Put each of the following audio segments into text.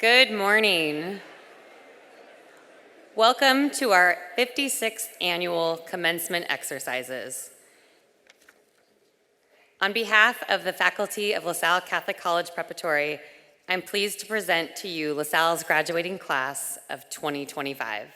Good morning. Welcome to our 56th annual commencement exercises. On behalf of the faculty of LaSalle Catholic College Preparatory, I'm pleased to present to you LaSalle's graduating class of 2025.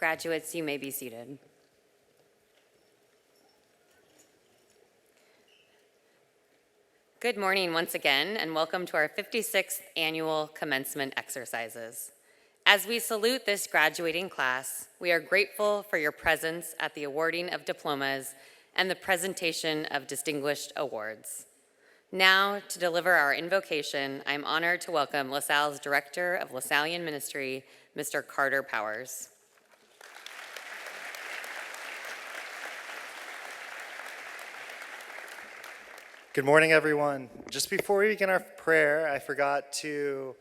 Graduates, you may be seated. Good morning once again, and welcome to our 56th annual commencement exercises. As we salute this graduating class, we are grateful for your presence at the awarding of diplomas and the presentation of distinguished awards. Now, to deliver our invocation, I'm honored to welcome LaSalle's Director of Lasallian Ministry, Mr. Carter Powers. Good morning, everyone. Just before we begin our prayer, I forgot to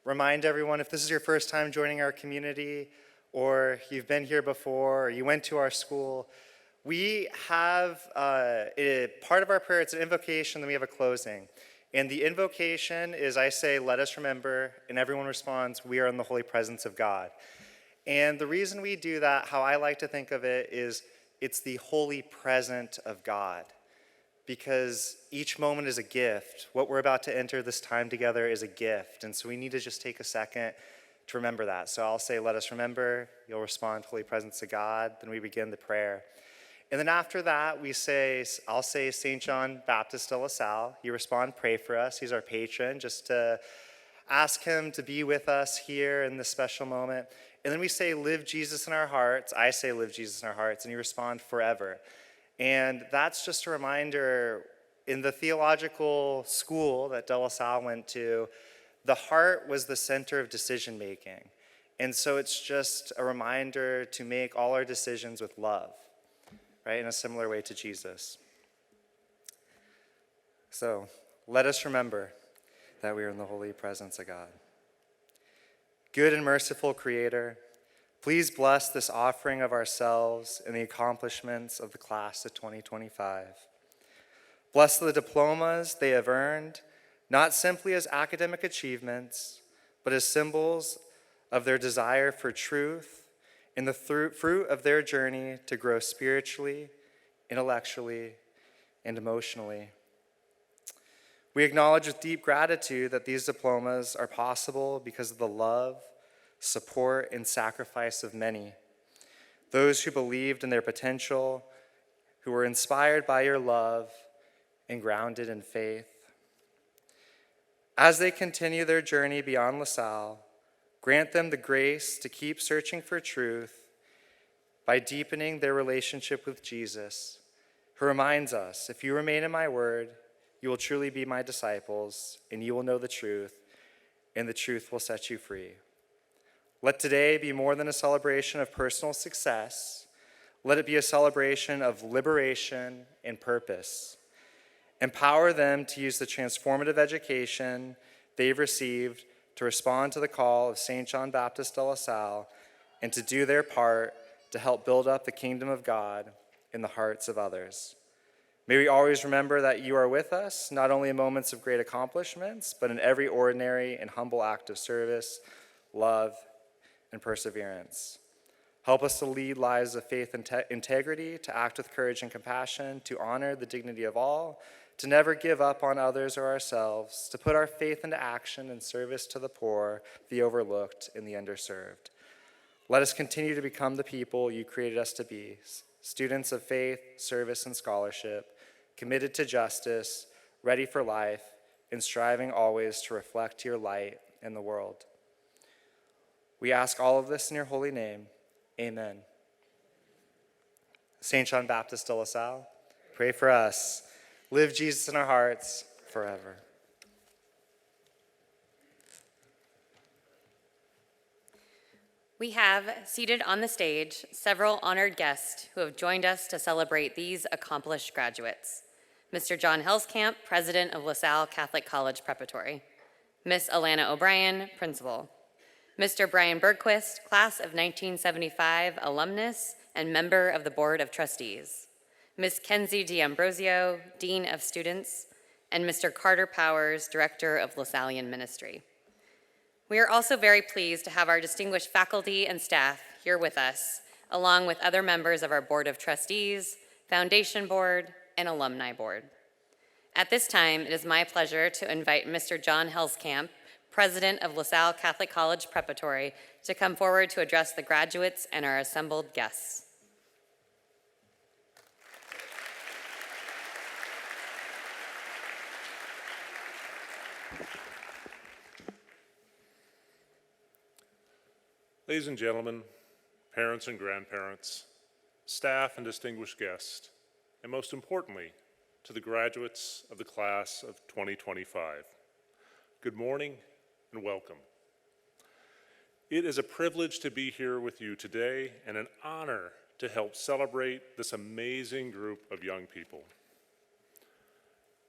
remind everyone, if this is your first time joining our community, or you've been here before, or you went to our school, we have part of our prayer, it's an invocation, then we have a closing. And the invocation is, I say, let us remember, and everyone responds, we are in the holy presence of God. And the reason we do that, how I like to think of it, is it's the holy present of God. Because each moment is a gift. What we're about to enter this time together is a gift. And so we need to just take a second to remember that. So I'll say, let us remember. You'll respond, holy presence of God. Then we begin the prayer. And then after that, I'll say St. John Baptist de La Salle. You respond, pray for us. He's our patron, just to ask him to be with us here in this special moment. And then we say, live Jesus in our hearts. I say, live Jesus in our hearts. And you respond, forever. And that's just a reminder, in the theological school that De La Salle went to, the heart was the center of decision making. And so it's just a reminder to make all our decisions with love, right? In a similar way to Jesus. So let us remember that we are in the holy presence of God. Good and merciful Creator, please bless this offering of ourselves and the accomplishments of the class of 2025. Bless the diplomas they have earned, not simply as academic achievements, but as symbols of their desire for truth and the fruit of their journey to grow spiritually, intellectually, and emotionally. We acknowledge with deep gratitude that these diplomas are possible because of the love, support, and sacrifice of many, those who believed in their potential, who were inspired by your love and grounded in faith. As they continue their journey beyond LaSalle, grant them the grace to keep searching for truth by deepening their relationship with Jesus, who reminds us, if you remain in my word, you will truly be my disciples, and you will know the truth, and the truth will set you free. Let today be more than a celebration of personal success. Let it be a celebration of liberation and purpose. Empower them to use the transformative education they've received to respond to the call of St. John Baptist de La Salle and to do their part to help build up the kingdom of God in the hearts of others. May we always remember that you are with us, not only in moments of great accomplishments, but in every ordinary and humble act of service, love, and perseverance. Help us to lead lives of faith and integrity, to act with courage and compassion, to honor the dignity of all, to never give up on others or ourselves, to put our faith into action in service to the poor, the overlooked, and the underserved. Let us continue to become the people you created us to be, students of faith, service, and scholarship, committed to justice, ready for life, and striving always to reflect your light in the world. We ask all of this in your holy name. Amen. St. John Baptist de La Salle, pray for us. Live Jesus in our hearts forever. We have seated on the stage several honored guests who have joined us to celebrate these accomplished graduates. Mr. John Helskamp, President of LaSalle Catholic College Preparatory. Ms. Alana O'Brien, Principal. Mr. Brian Bergquist, Class of 1975 alumnus and member of the Board of Trustees. Ms. Kenzie D'Ambrosio, Dean of Students, and Mr. Carter Powers, Director of Lasallian Ministry. We are also very pleased to have our distinguished faculty and staff here with us, along with other members of our Board of Trustees, Foundation Board, and Alumni Board. At this time, it is my pleasure to invite Mr. John Helskamp, president of LaSalle Catholic College Preparatory, to come forward to address the graduates and our assembled guests. Ladies and gentlemen, parents and grandparents, staff and distinguished guests, and most importantly, to the graduates of the class of 2025, good morning and welcome. It is a privilege to be here with you today and an honor to help celebrate this amazing group of young people.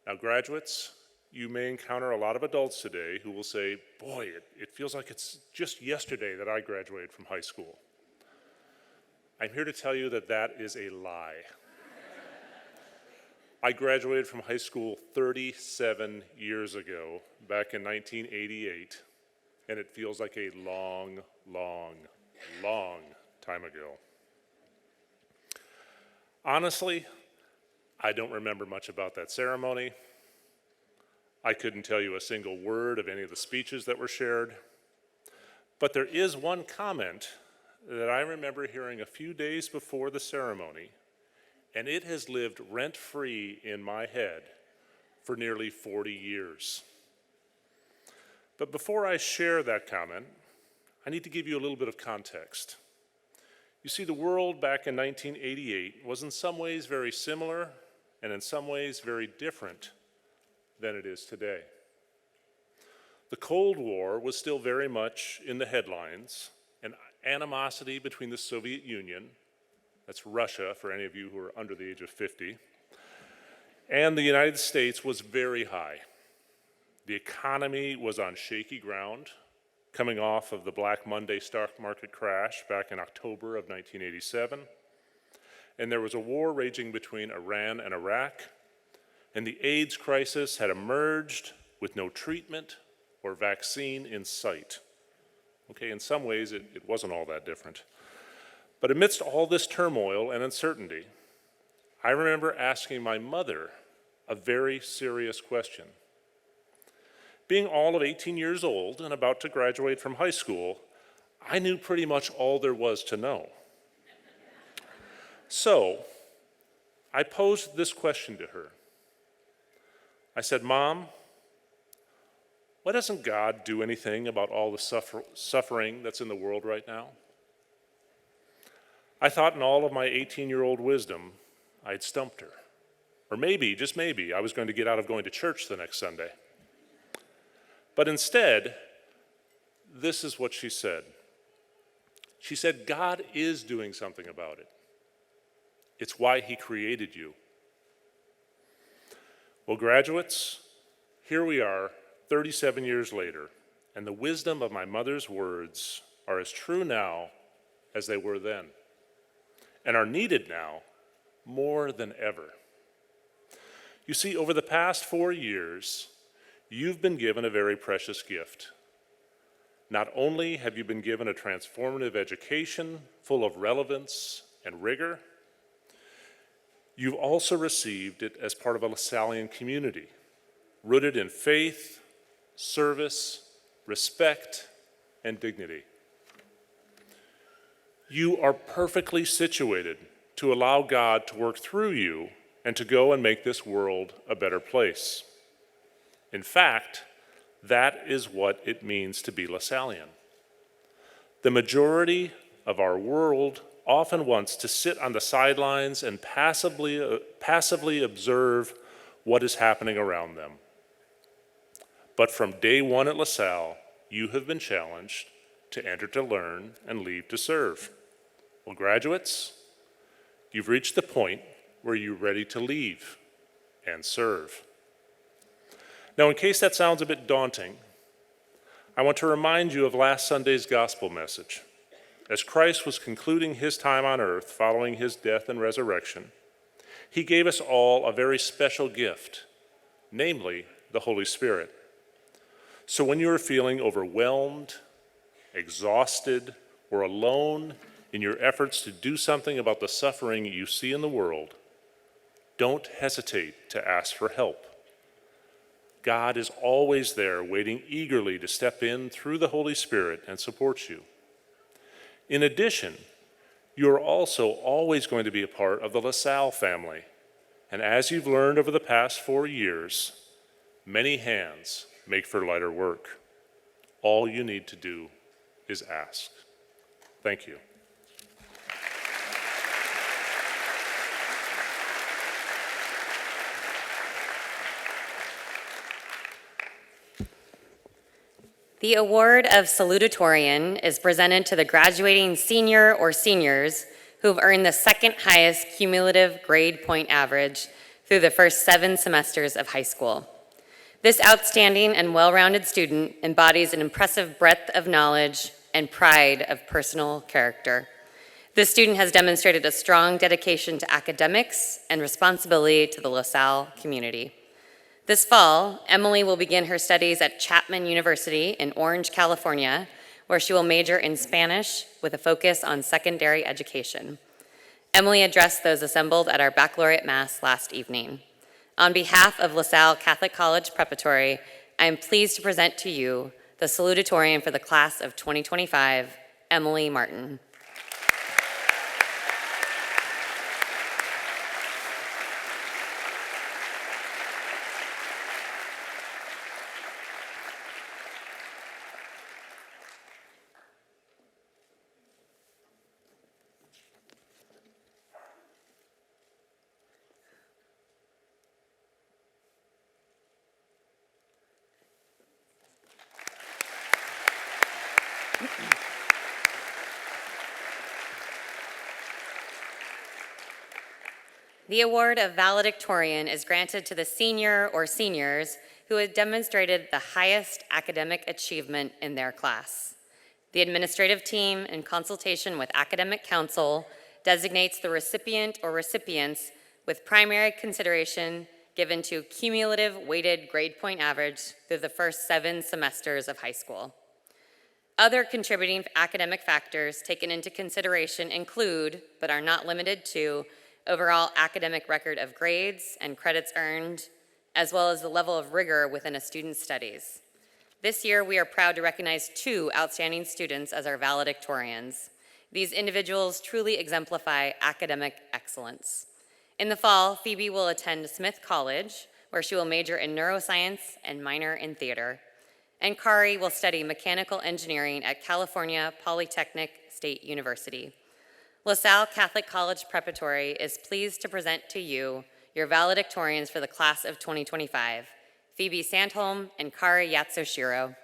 Now, graduates, you may encounter a lot of adults today who will say, boy, it feels like it's just yesterday that I graduated from high school. I'm here to tell you that that is a lie. I graduated from high school 37 years ago, back in 1988, and it feels like a long, long, long time ago. Honestly, I don't remember much about that ceremony. I couldn't tell you a single word of any of the speeches that were shared. But there is one comment that I remember hearing a few days before the ceremony, and it has lived rent-free in my head for nearly 40 years. But before I share that comment, I need to give you a little bit of context. You see, the world back in 1988 was in some ways very similar and in some ways very different than it is today. The Cold War was still very much in the headlines, and animosity between the Soviet Union, that's Russia for any of you who are under the age of 50, and the United States was very high. The economy was on shaky ground, coming off of the Black Monday stock market crash back in October of 1987, and there was a war raging between Iran and Iraq, and the AIDS crisis had emerged with no treatment or vaccine in sight. Okay, in some ways it wasn't all that different. But amidst all this turmoil and uncertainty, I remember asking my mother a very serious question. Being all of 18 years old and about to graduate from high school, I knew pretty much all there was to know. So, I posed this question to her. I said, Mom, why doesn't God do anything about all the suffering that's in the world right now? I thought in all of my 18-year-old wisdom, I'd stumped her. Or maybe, just maybe, I was going to get out of going to church the next Sunday. But instead, this is what she said. She said, God is doing something about it. It's why He created you. Well, graduates, here we are, 37 years later, and the wisdom of my mother's words are as true now as they were then, and are needed now more than ever. You see, over the past 4 years, you've been given a very precious gift. Not only have you been given a transformative education full of relevance and rigor, you've also received it as part of a LaSallian community, rooted in faith, service, respect, and dignity. You are perfectly situated to allow God to work through you and to go and make this world a better place. In fact, that is what it means to be LaSallian. The majority of our world often wants to sit on the sidelines and passively observe what is happening around them. But from day one at LaSalle, you have been challenged to enter to learn and leave to serve. Well, graduates, you've reached the point where you're ready to leave and serve. Now, in case that sounds a bit daunting, I want to remind you of last Sunday's gospel message. As Christ was concluding his time on earth following his death and resurrection, he gave us all a very special gift, namely the Holy Spirit. So when you are feeling overwhelmed, exhausted, or alone in your efforts to do something about the suffering you see in the world, don't hesitate to ask for help. God is always there, waiting eagerly to step in through the Holy Spirit and support you. In addition, you are also always going to be a part of the LaSalle family. And as you've learned over the past 4 years, many hands make for lighter work. All you need to do is ask. Thank you. The award of salutatorian is presented to the graduating senior or seniors who have earned the second highest cumulative grade point average through the first 7 semesters of high school. This outstanding and well-rounded student embodies an impressive breadth of knowledge and pride of personal character. This student has demonstrated a strong dedication to academics and responsibility to the LaSalle community. This fall, Emily will begin her studies at Chapman University in Orange, California, where she will major in Spanish with a focus on secondary education. Emily addressed those assembled at our baccalaureate mass last evening. On behalf of LaSalle Catholic College Preparatory, I am pleased to present to you the salutatorian for the class of 2025, Emily Martin. The award of valedictorian is granted to the senior or seniors who have demonstrated the highest academic achievement in their class. The administrative team, in consultation with academic council, designates the recipient or recipients with primary consideration given to cumulative weighted grade point average through the first 7 semesters of high school. Other contributing academic factors taken into consideration include, but are not limited to, overall academic record of grades and credits earned, as well as the level of rigor within a student's studies. This year, we are proud to recognize 2 outstanding students as our valedictorians. These individuals truly exemplify academic excellence. In the fall, Phoebe will attend Smith College, where she will major in neuroscience and minor in theater. And Kari will study mechanical engineering at California Polytechnic State University. LaSalle Catholic College Preparatory is pleased to present to you your valedictorians for the class of 2025, Phoebe Sandholm and Kari Yatsushiro.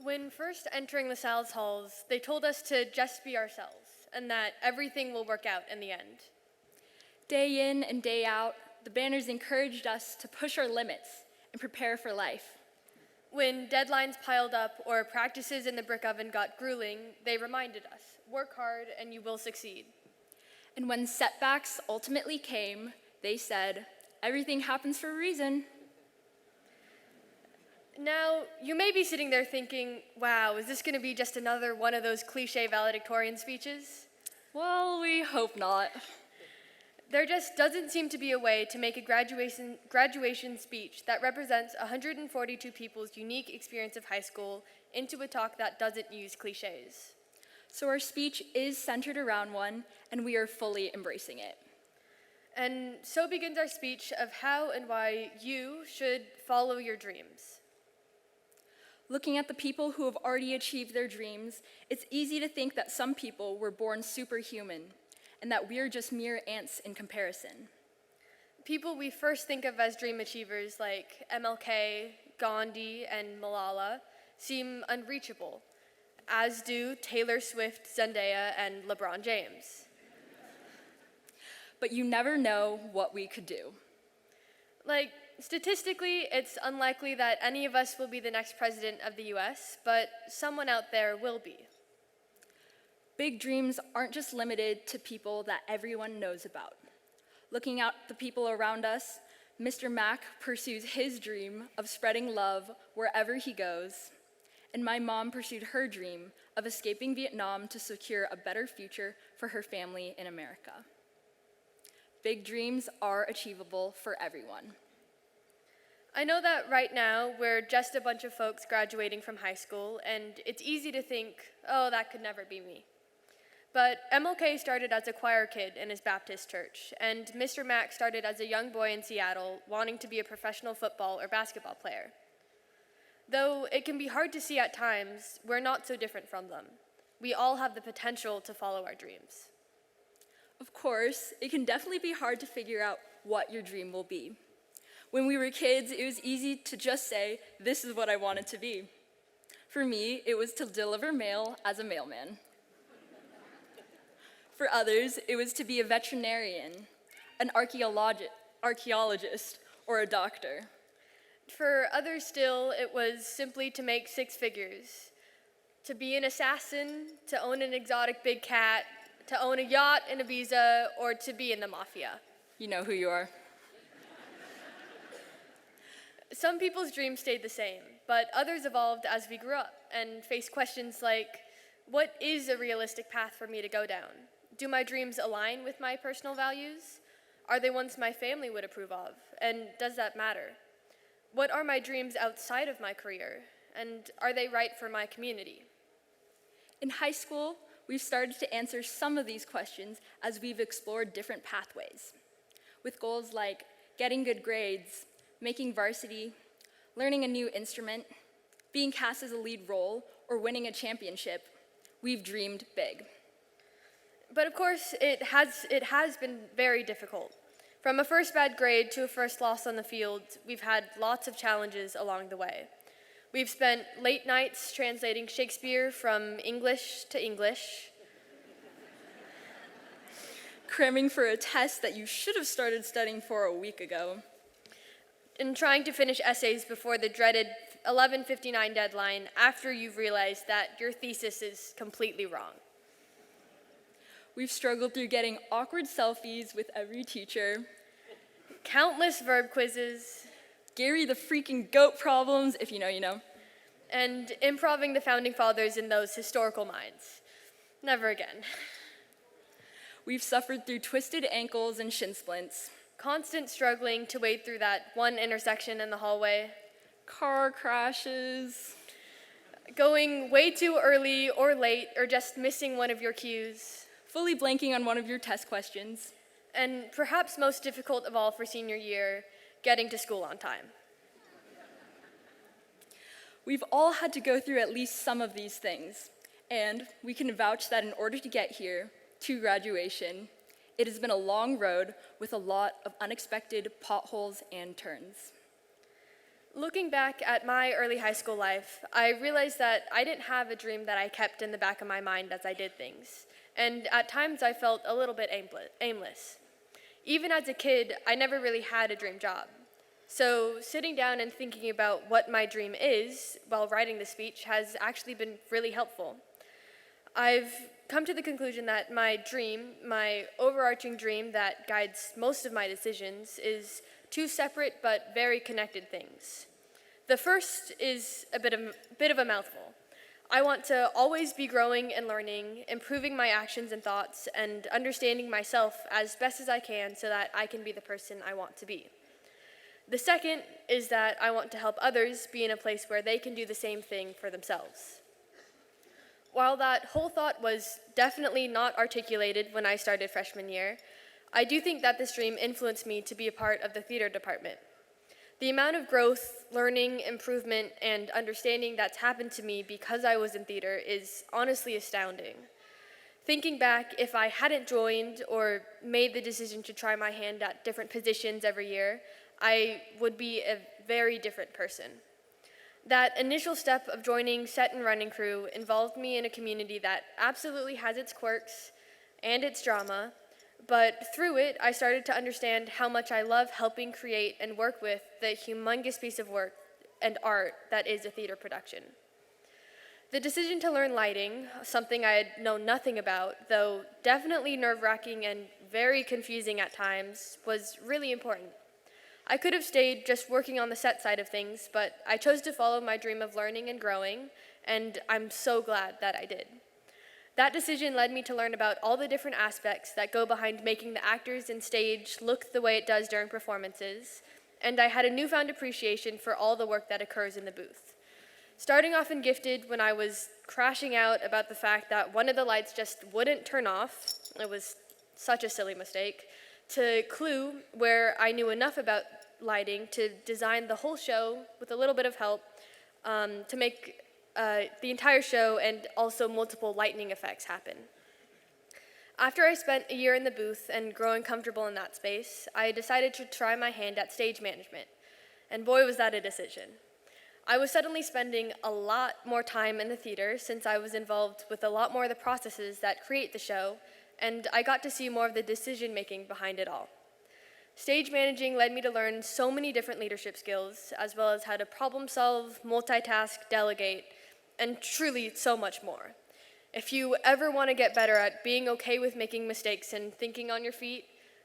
When first entering LaSalle's halls, they told us to just be ourselves and that everything will work out in the end. Day in and day out, the banners encouraged us to push our limits and prepare for life. When deadlines piled up or practices in the brick oven got grueling, they reminded us, work hard and you will succeed. And when setbacks ultimately came, they said, everything happens for a reason. Now, you may be sitting there thinking, wow, is this going to be just another one of those cliche valedictorian speeches? Well, we hope not. There just doesn't seem to be a way to make a graduation speech that represents 142 people's unique experience of high school into a talk that doesn't use cliches. So our speech is centered around one, and we are fully embracing it. And so begins our speech of how and why you should follow your dreams. Looking at the people who have already achieved their dreams, it's easy to think that some people were born superhuman and that we're just mere ants in comparison. People we first think of as dream achievers like MLK, Gandhi, and Malala seem unreachable, as do Taylor Swift, Zendaya, and LeBron James. But you never know what we could do. Like, statistically, it's unlikely that any of us will be the next president of the US, but someone out there will be. Big dreams aren't just limited to people that everyone knows about. Looking out the people around us, Mr. Mack pursues his dream of spreading love wherever he goes, and my mom pursued her dream of escaping Vietnam to secure a better future for her family in America. Big dreams are achievable for everyone. I know that right now we're just a bunch of folks graduating from high school, and it's easy to think, oh, that could never be me. But MLK started as a choir kid in his Baptist church, and Mr. Mack started as a young boy in Seattle wanting to be a professional football or basketball player. Though it can be hard to see at times, we're not so different from them. We all have the potential to follow our dreams. Of course, it can definitely be hard to figure out what your dream will be. When we were kids, it was easy to just say, this is what I wanted to be. For me, it was to deliver mail as a mailman. For others, it was to be a veterinarian, an archaeologist, or a doctor. For others still, it was simply to make six figures, to be an assassin, to own an exotic big cat, to own a yacht in Ibiza, or to be in the mafia. You know who you are. Some people's dreams stayed the same, but others evolved as we grew up and faced questions like, what is a realistic path for me to go down? Do my dreams align with my personal values? Are they ones my family would approve of? And does that matter? What are my dreams outside of my career? And are they right for my community? In high school, we've started to answer some of these questions as we've explored different pathways, with goals like getting good grades, making varsity, learning a new instrument, being cast as a lead role, or winning a championship. We've dreamed big. But of course, it has been very difficult. From a first bad grade to a first loss on the field, we've had lots of challenges along the way. We've spent late nights translating Shakespeare from English to English, Cramming for a test that you should have started studying for a week ago. and trying to finish essays before the dreaded 11:59 deadline after you've realized that your thesis is completely wrong. We've struggled through getting awkward selfies with every teacher, Countless verb quizzes, Gary the freaking goat problems, if you know, you know. and improving the founding fathers in those historical minds. Never again. We've suffered through twisted ankles and shin splints, Constant struggling to wade through that one intersection in the hallway, car crashes, going way too early or late, or just missing one of your cues, fully blanking on one of your test questions, and perhaps most difficult of all for senior year, getting to school on time. We've all had to go through at least some of these things, and we can vouch that in order to get here, to graduation, it has been a long road with a lot of unexpected potholes and turns. Looking back at my early high school life, I realized that I didn't have a dream that I kept in the back of my mind as I did things, and at times I felt a little bit aimless. Even as a kid, I never really had a dream job. So sitting down and thinking about what my dream is while writing the speech has actually been really helpful. I've come to the conclusion that my dream, my overarching dream that guides most of my decisions, is two separate but very connected things. The first is a bit of a mouthful. I want to always be growing and learning, improving my actions and thoughts, and understanding myself as best as I can so that I can be the person I want to be. The second is that I want to help others be in a place where they can do the same thing for themselves. While that whole thought was definitely not articulated when I started freshman year, I do think that this dream influenced me to be a part of the theater department. The amount of growth, learning, improvement, and understanding that's happened to me because I was in theater is honestly astounding. Thinking back, if I hadn't joined or made the decision to try my hand at different positions every year, I would be a very different person. That initial step of joining set and running crew involved me in a community that absolutely has its quirks and its drama, but through it, I started to understand how much I love helping create and work with the humongous piece of work and art that is a theater production. The decision to learn lighting, something I had known nothing about, though definitely nerve-wracking and very confusing at times, was really important. I could have stayed just working on the set side of things, but I chose to follow my dream of learning and growing, and I'm so glad that I did. That decision led me to learn about all the different aspects that go behind making the actors and stage look the way it does during performances, and I had a newfound appreciation for all the work that occurs in the booth. Starting off in Gifted, when I was crashing out about the fact that one of the lights just wouldn't turn off, it was such a silly mistake, to Clue, where I knew enough about lighting to design the whole show with a little bit of help to make the entire show and also multiple lightning effects happen. After I spent a year in the booth and growing comfortable in that space, I decided to try my hand at stage management, and boy was that a decision. I was suddenly spending a lot more time in the theater since I was involved with a lot more of the processes that create the show, and I got to see more of the decision-making behind it all. Stage managing led me to learn so many different leadership skills, as well as how to problem solve, multitask, delegate, and truly so much more. If you ever want to get better at being okay with making mistakes and thinking on your feet,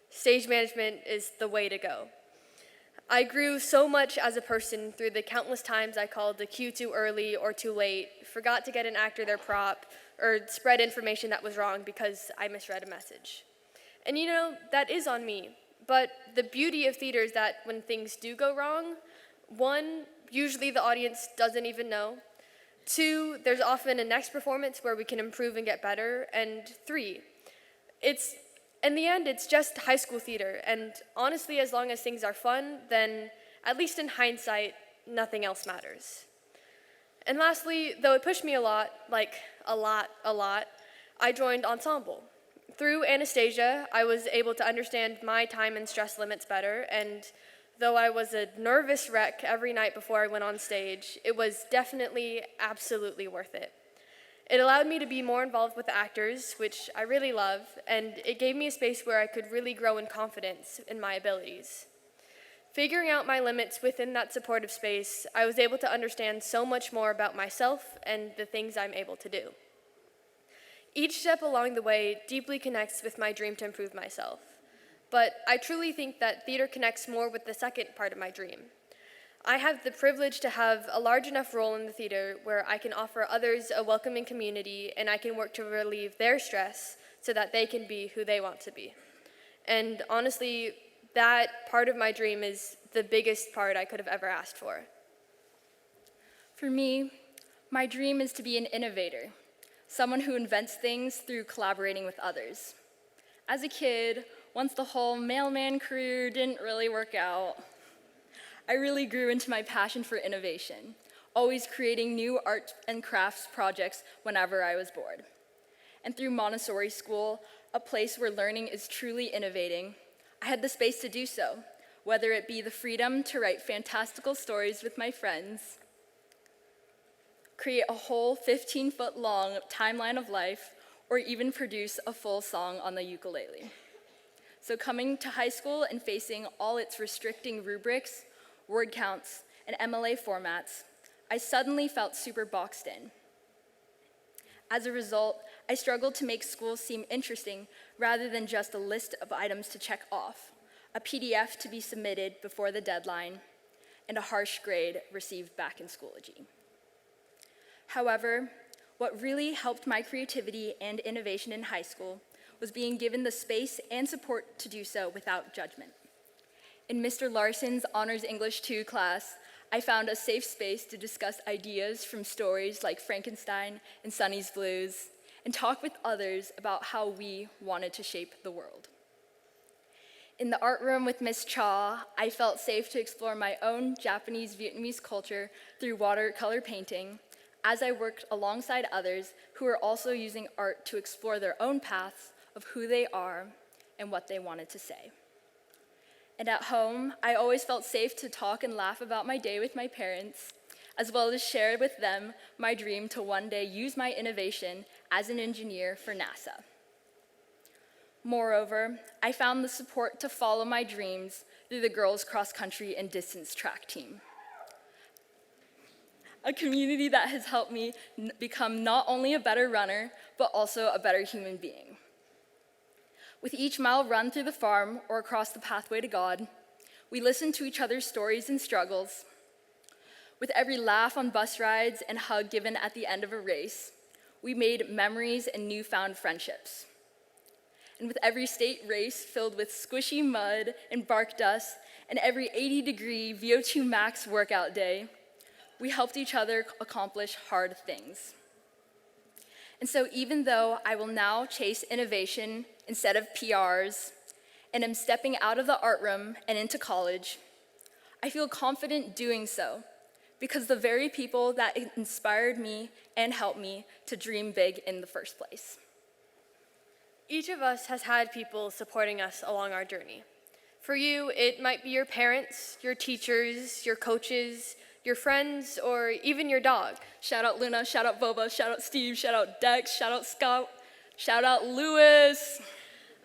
stage management is the way to go. I grew so much as a person through the countless times I called the cue too early or too late, forgot to get an actor their prop, or spread information that was wrong because I misread a message. And you know, that is on me. But the beauty of theater is that when things do go wrong, one, usually the audience doesn't even know. Two, there's often a next performance where we can improve and get better. And three, in the end, it's just high school theater, and honestly, as long as things are fun, then, at least in hindsight, nothing else matters. And lastly, though it pushed me a lot, I joined Ensemble. Through Anastasia, I was able to understand my time and stress limits better, and though I was a nervous wreck every night before I went on stage, it was definitely absolutely worth it. It allowed me to be more involved with the actors, which I really love, and it gave me a space where I could really grow in confidence in my abilities. Figuring out my limits within that supportive space, I was able to understand so much more about myself and the things I'm able to do. Each step along the way deeply connects with my dream to improve myself, but I truly think that theater connects more with the second part of my dream. I have the privilege to have a large enough role in the theater where I can offer others a welcoming community and I can work to relieve their stress so that they can be who they want to be. And honestly, that part of my dream is the biggest part I could have ever asked for. For me, my dream is to be an innovator, someone who invents things through collaborating with others. As a kid, once the whole mailman career didn't really work out, I really grew into my passion for innovation, always creating new art and crafts projects whenever I was bored. And through Montessori school, a place where learning is truly innovating, I had the space to do so, whether it be the freedom to write fantastical stories with my friends, create a whole 15-foot-long timeline of life, or even produce a full song on the ukulele. So coming to high school and facing all its restricting rubrics, word counts, and MLA formats, I suddenly felt super boxed in. As a result, I struggled to make school seem interesting rather than just a list of items to check off, a PDF to be submitted before the deadline, and a harsh grade received back in Schoology. However, what really helped my creativity and innovation in high school was being given the space and support to do so without judgment. In Mr. Larson's Honors English 2 class, I found a safe space to discuss ideas from stories like Frankenstein and Sonny's Blues, and talk with others about how we wanted to shape the world. In the art room with Miss Cha, I felt safe to explore my own Japanese Vietnamese culture through watercolor painting, as I worked alongside others who were also using art to explore their own paths of who they are and what they wanted to say. And at home, I always felt safe to talk and laugh about my day with my parents, as well as share with them my dream to one day use my innovation as an engineer for NASA. Moreover, I found the support to follow my dreams through the girls' cross country and distance track team, a community that has helped me become not only a better runner, but also a better human being. With each mile run through the farm or across the pathway to God, we listen to each other's stories and struggles. With every laugh on bus rides and hug given at the end of a race, we made memories and newfound friendships. And with every state race filled with squishy mud and bark dust, and every 80-degree VO2 max workout day, we helped each other accomplish hard things. And so even though I will now chase innovation instead of PRs, and am stepping out of the art room and into college, I feel confident doing so because the very people that inspired me and helped me to dream big in the first place. Each of us has had people supporting us along our journey. For you, it might be your parents, your teachers, your coaches, your friends, or even your dog. Shout out Luna, shout out Boba, shout out Steve, shout out Dex, shout out Scott, shout out Lewis.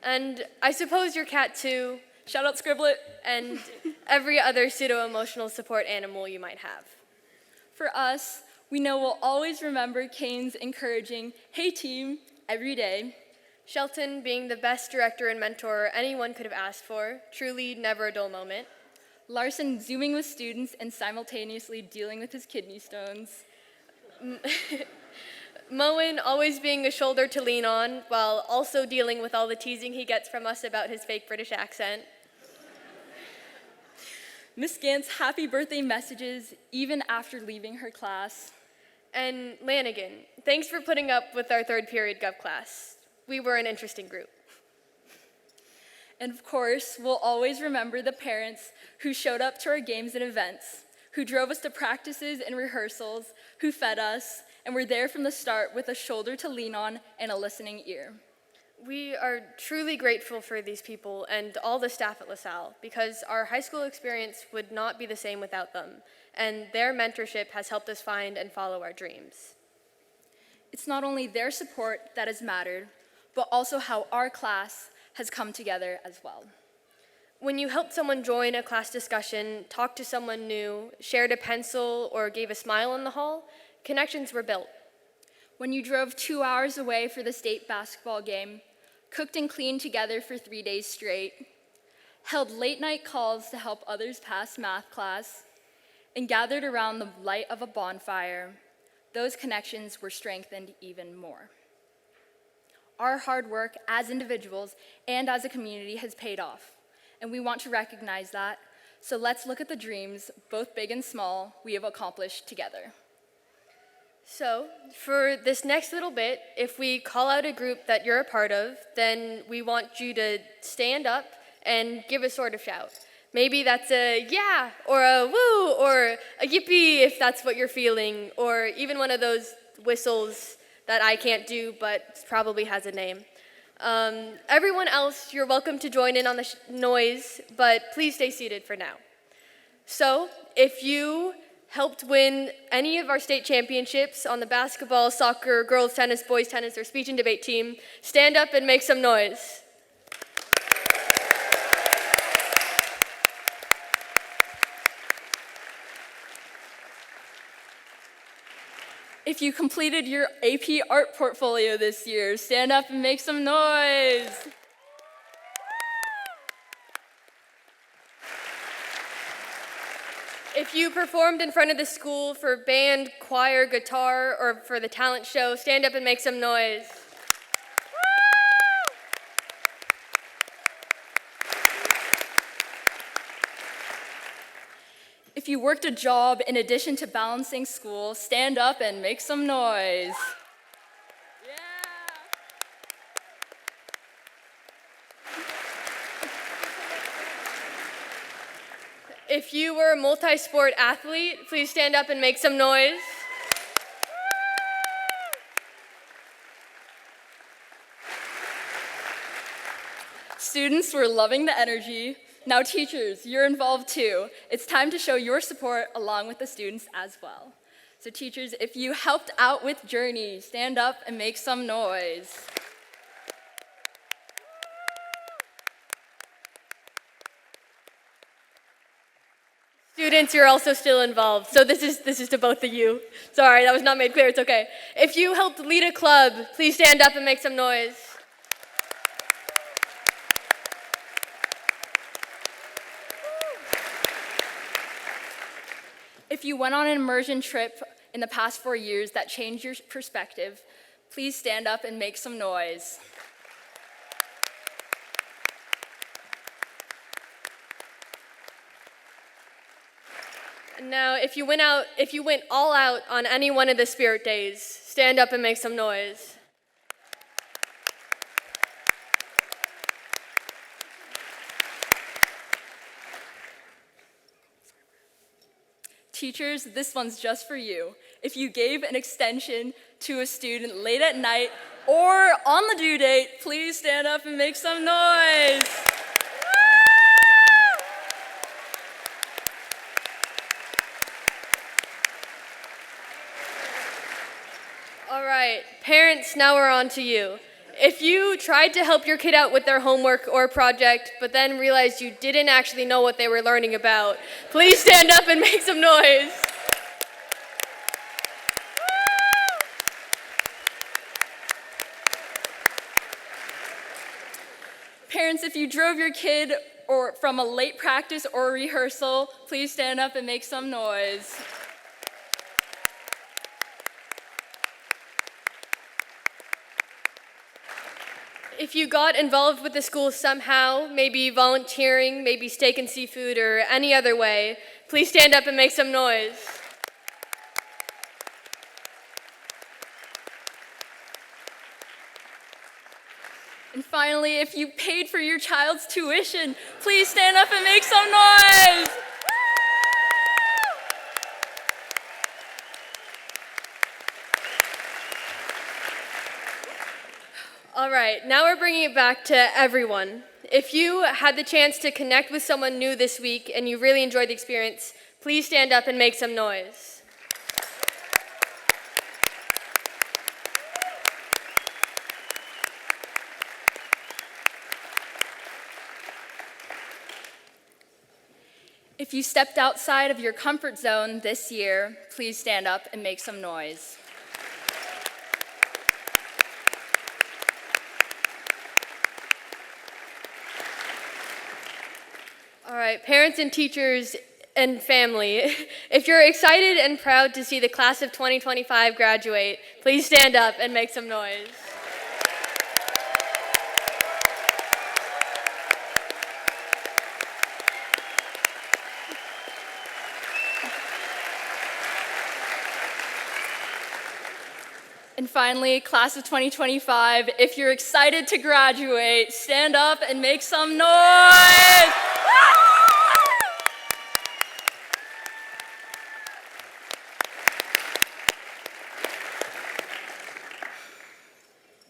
And I suppose your cat too, Shout out Scribblet. and every other pseudo-emotional support animal you might have. For us, we know we'll always remember Kane's encouraging, "Hey team," every day. Shelton being the best director and mentor anyone could have asked for, truly never a dull moment. Larson zooming with students and simultaneously dealing with his kidney stones. Moen always being a shoulder to lean on while also dealing with all the teasing he gets from us about his fake British accent. Miss Gant's happy birthday messages even after leaving her class. And Lanigan, thanks for putting up with our third period Gov class. We were an interesting group. And of course, we'll always remember the parents who showed up to our games and events, who drove us to practices and rehearsals, who fed us, and were there from the start with a shoulder to lean on and a listening ear. We are truly grateful for these people and all the staff at LaSalle because our high school experience would not be the same without them, and their mentorship has helped us find and follow our dreams. It's not only their support that has mattered, but also how our class has come together as well. When you helped someone join a class discussion, talked to someone new, shared a pencil, or gave a smile in the hall, connections were built. When you drove 2 hours away for the state basketball game, cooked and cleaned together for 3 days straight, held late night calls to help others pass math class, and gathered around the light of a bonfire, those connections were strengthened even more. Our hard work as individuals and as a community has paid off, and we want to recognize that, so let's look at the dreams, both big and small, we have accomplished together. So, for this next little bit, if we call out a group that you're a part of, then we want you to stand up and give a sort of shout. Maybe that's a yeah, or a woo, or a yippee if that's what you're feeling, or even one of those whistles that I can't do but probably has a name. Everyone else, you're welcome to join in on the noise, but please stay seated for now. So, if you helped win any of our state championships on the basketball, soccer, girls tennis, boys tennis, or speech and debate team, stand up and make some noise. If you completed your AP art portfolio this year, stand up and make some noise. If you performed in front of the school for band, choir, guitar, or for the talent show, stand up and make some noise. If you worked a job in addition to balancing school, stand up and make some noise. If you were a multi-sport athlete, please stand up and make some noise. Students were loving the energy, Now teachers, you're involved too. It's time to show your support along with the students as well. So teachers, if you helped out with Journey, stand up and make some noise. Students, you're also still involved, so this is to both of you. Sorry, that was not made clear, it's okay. If you helped lead a club, please stand up and make some noise. If you went on an immersion trip in the past 4 years that changed your perspective, please stand up and make some noise. Now, if you went all out on any one of the Spirit Days, stand up and make some noise. Teachers, this one's just for you. If you gave an extension to a student late at night or on the due date, please stand up and make some noise. All right, parents, now we're on to you. If you tried to help your kid out with their homework or project, but then realized you didn't actually know what they were learning about, please stand up and make some noise. Parents, if you drove your kid or from a late practice or rehearsal, please stand up and make some noise. If you got involved with the school somehow, maybe volunteering, maybe steak and seafood, or any other way, please stand up and make some noise. And finally, if you paid for your child's tuition, please stand up and make some noise. All right, now we're bringing it back to everyone. If you had the chance to connect with someone new this week and you really enjoyed the experience, please stand up and make some noise. If you stepped outside of your comfort zone this year, please stand up and make some noise. All right, parents and teachers and family, if you're excited and proud to see the class of 2025 graduate, please stand up and make some noise. And finally, class of 2025, if you're excited to graduate, stand up and make some noise!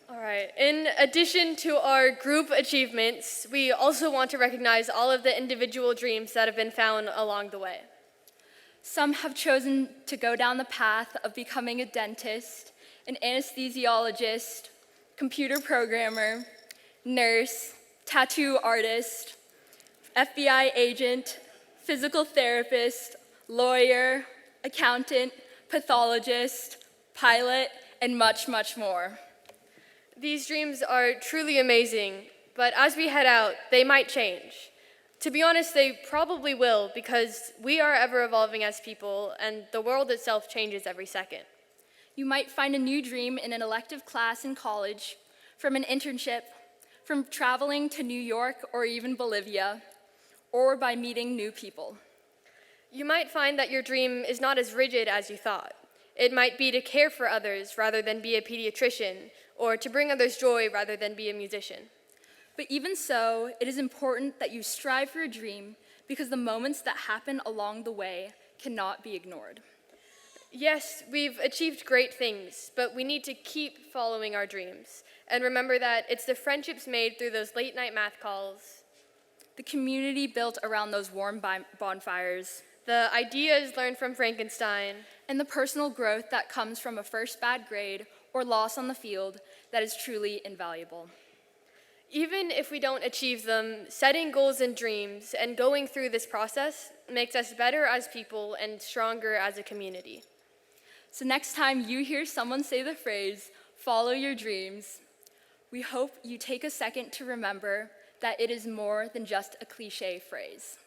All right, in addition to our group achievements, we also want to recognize all of the individual dreams that have been found along the way. Some have chosen to go down the path of becoming a dentist, an anesthesiologist, computer programmer, nurse, tattoo artist, FBI agent, physical therapist, lawyer, accountant, pathologist, pilot, and much, much more. These dreams are truly amazing, but as we head out, they might change. To be honest, they probably will, because we are ever evolving as people, and the world itself changes every second. You might find a new dream in an elective class in college, from an internship, from traveling to New York or even Bolivia, or by meeting new people. You might find that your dream is not as rigid as you thought. It might be to care for others rather than be a pediatrician, or to bring others joy rather than be a musician. But even so, it is important that you strive for a dream, because the moments that happen along the way cannot be ignored. Yes, we've achieved great things, but we need to keep following our dreams. And remember that it's the friendships made through those late night math calls, the community built around those warm bonfires, the ideas learned from Frankenstein, and the personal growth that comes from a first bad grade or loss on the field that is truly invaluable. even if we don't achieve them, setting goals and dreams and going through this process makes us better as people and stronger as a community. So next time you hear someone say the phrase, "follow your dreams," we hope you take a second to remember that it is more than just a cliche phrase.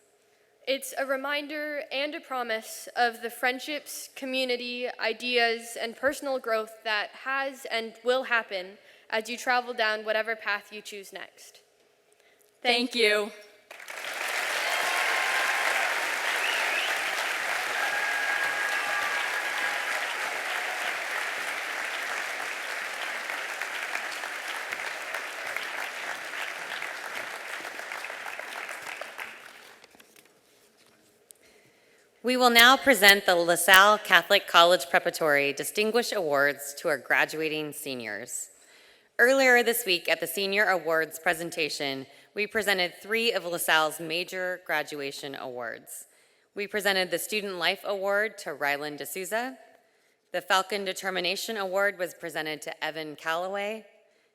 It's a reminder and a promise of the friendships, community, ideas, and personal growth that has and will happen as you travel down whatever path you choose next. Thank you. We will now present the LaSalle Catholic College Preparatory Distinguished Awards to our graduating seniors. Earlier this week at the Senior Awards presentation, we presented 3 of LaSalle's major graduation awards. We presented the Student Life Award to Ryland D'Souza, the Falcon Determination Award was presented to Evan Calloway,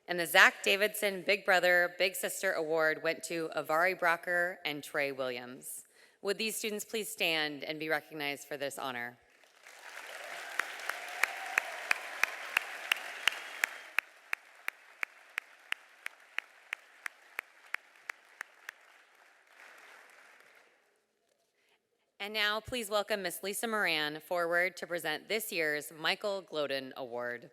and the Zach Davidson Big Brother, Big Sister Award went to Avari Brocker and Trey Williams. Would these students please stand and be recognized for this honor? And now please welcome Miss Lisa Moran forward to present this year's Michael Gloden Award.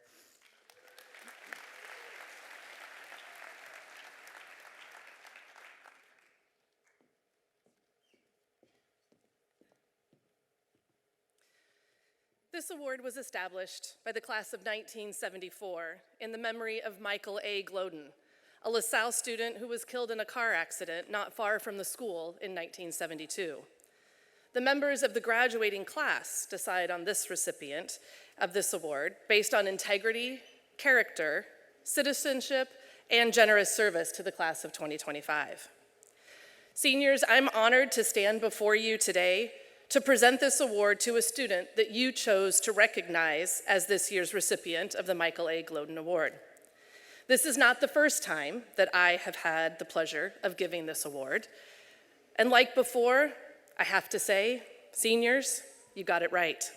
This award was established by the class of 1974 in the memory of Michael A. Gloden, a LaSalle student who was killed in a car accident not far from the school in 1972. The members of the graduating class decide on this recipient of this award based on integrity, character, citizenship, and generous service to the class of 2025. Seniors, I'm honored to stand before you today to present this award to a student that you chose to recognize as this year's recipient of the Michael A. Gloden Award. This is not the first time that I have had the pleasure of giving this award. And like before, I have to say, seniors, you got it right.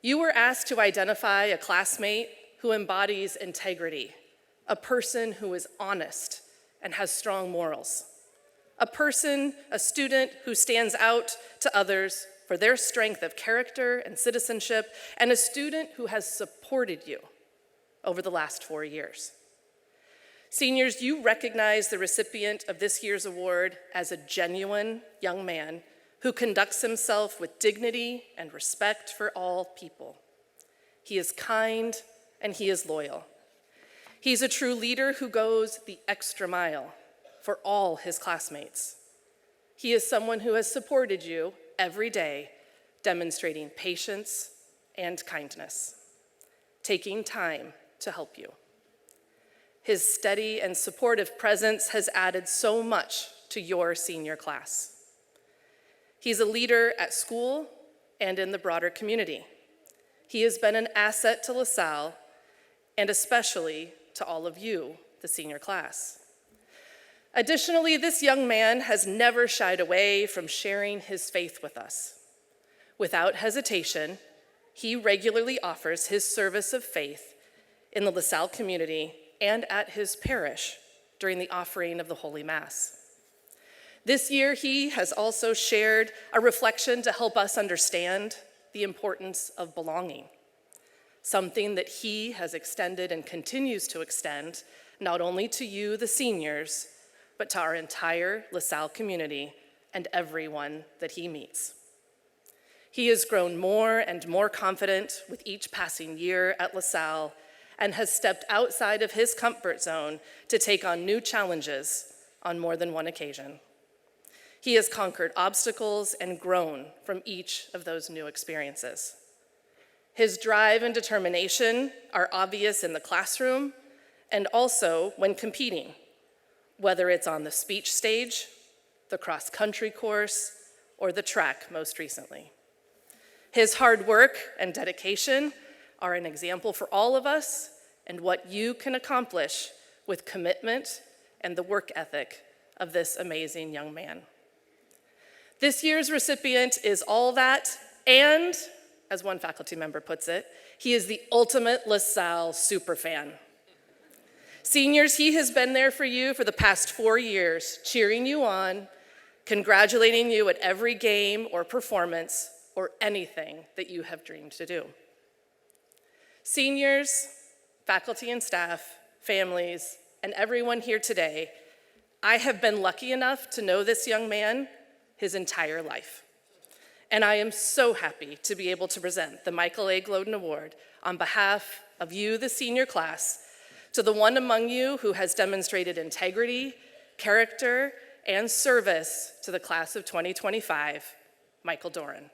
You were asked to identify a classmate who embodies integrity, a person who is honest and has strong morals. A student who stands out to others for their strength of character and citizenship, and a student who has supported you over the last 4 years. Seniors, you recognize the recipient of this year's award as a genuine young man who conducts himself with dignity and respect for all people. He is kind and he is loyal. He's a true leader who goes the extra mile for all his classmates. He is someone who has supported you every day, demonstrating patience and kindness, taking time to help you. His steady and supportive presence has added so much to your senior class. He's a leader at school and in the broader community. He has been an asset to LaSalle and especially to all of you, the senior class. Additionally, this young man has never shied away from sharing his faith with us. Without hesitation, he regularly offers his service of faith in the LaSalle community and at his parish during the offering of the Holy Mass. This year, he has also shared a reflection to help us understand the importance of belonging, something that he has extended and continues to extend not only to you, the seniors, but to our entire LaSalle community and everyone that he meets. He has grown more and more confident with each passing year at LaSalle and has stepped outside of his comfort zone to take on new challenges on more than one occasion. He has conquered obstacles and grown from each of those new experiences. His drive and determination are obvious in the classroom and also when competing, whether it's on the speech stage the cross-country course, or the track most recently. His hard work and dedication are an example for all of us and what you can accomplish with commitment and the work ethic of this amazing young man. This year's recipient is all that, and, as one faculty member puts it, he is the ultimate LaSalle superfan. Seniors, he has been there for you for the past 4 years, cheering you on, congratulating you at every game or performance or anything that you have dreamed to do. Seniors, faculty and staff, families, and everyone here today, I have been lucky enough to know this young man his entire life. And I am so happy to be able to present the Michael A. Gloden Award on behalf of you, the senior class, to the one among you who has demonstrated integrity, character, and service to the class of 2025, Michael Doran.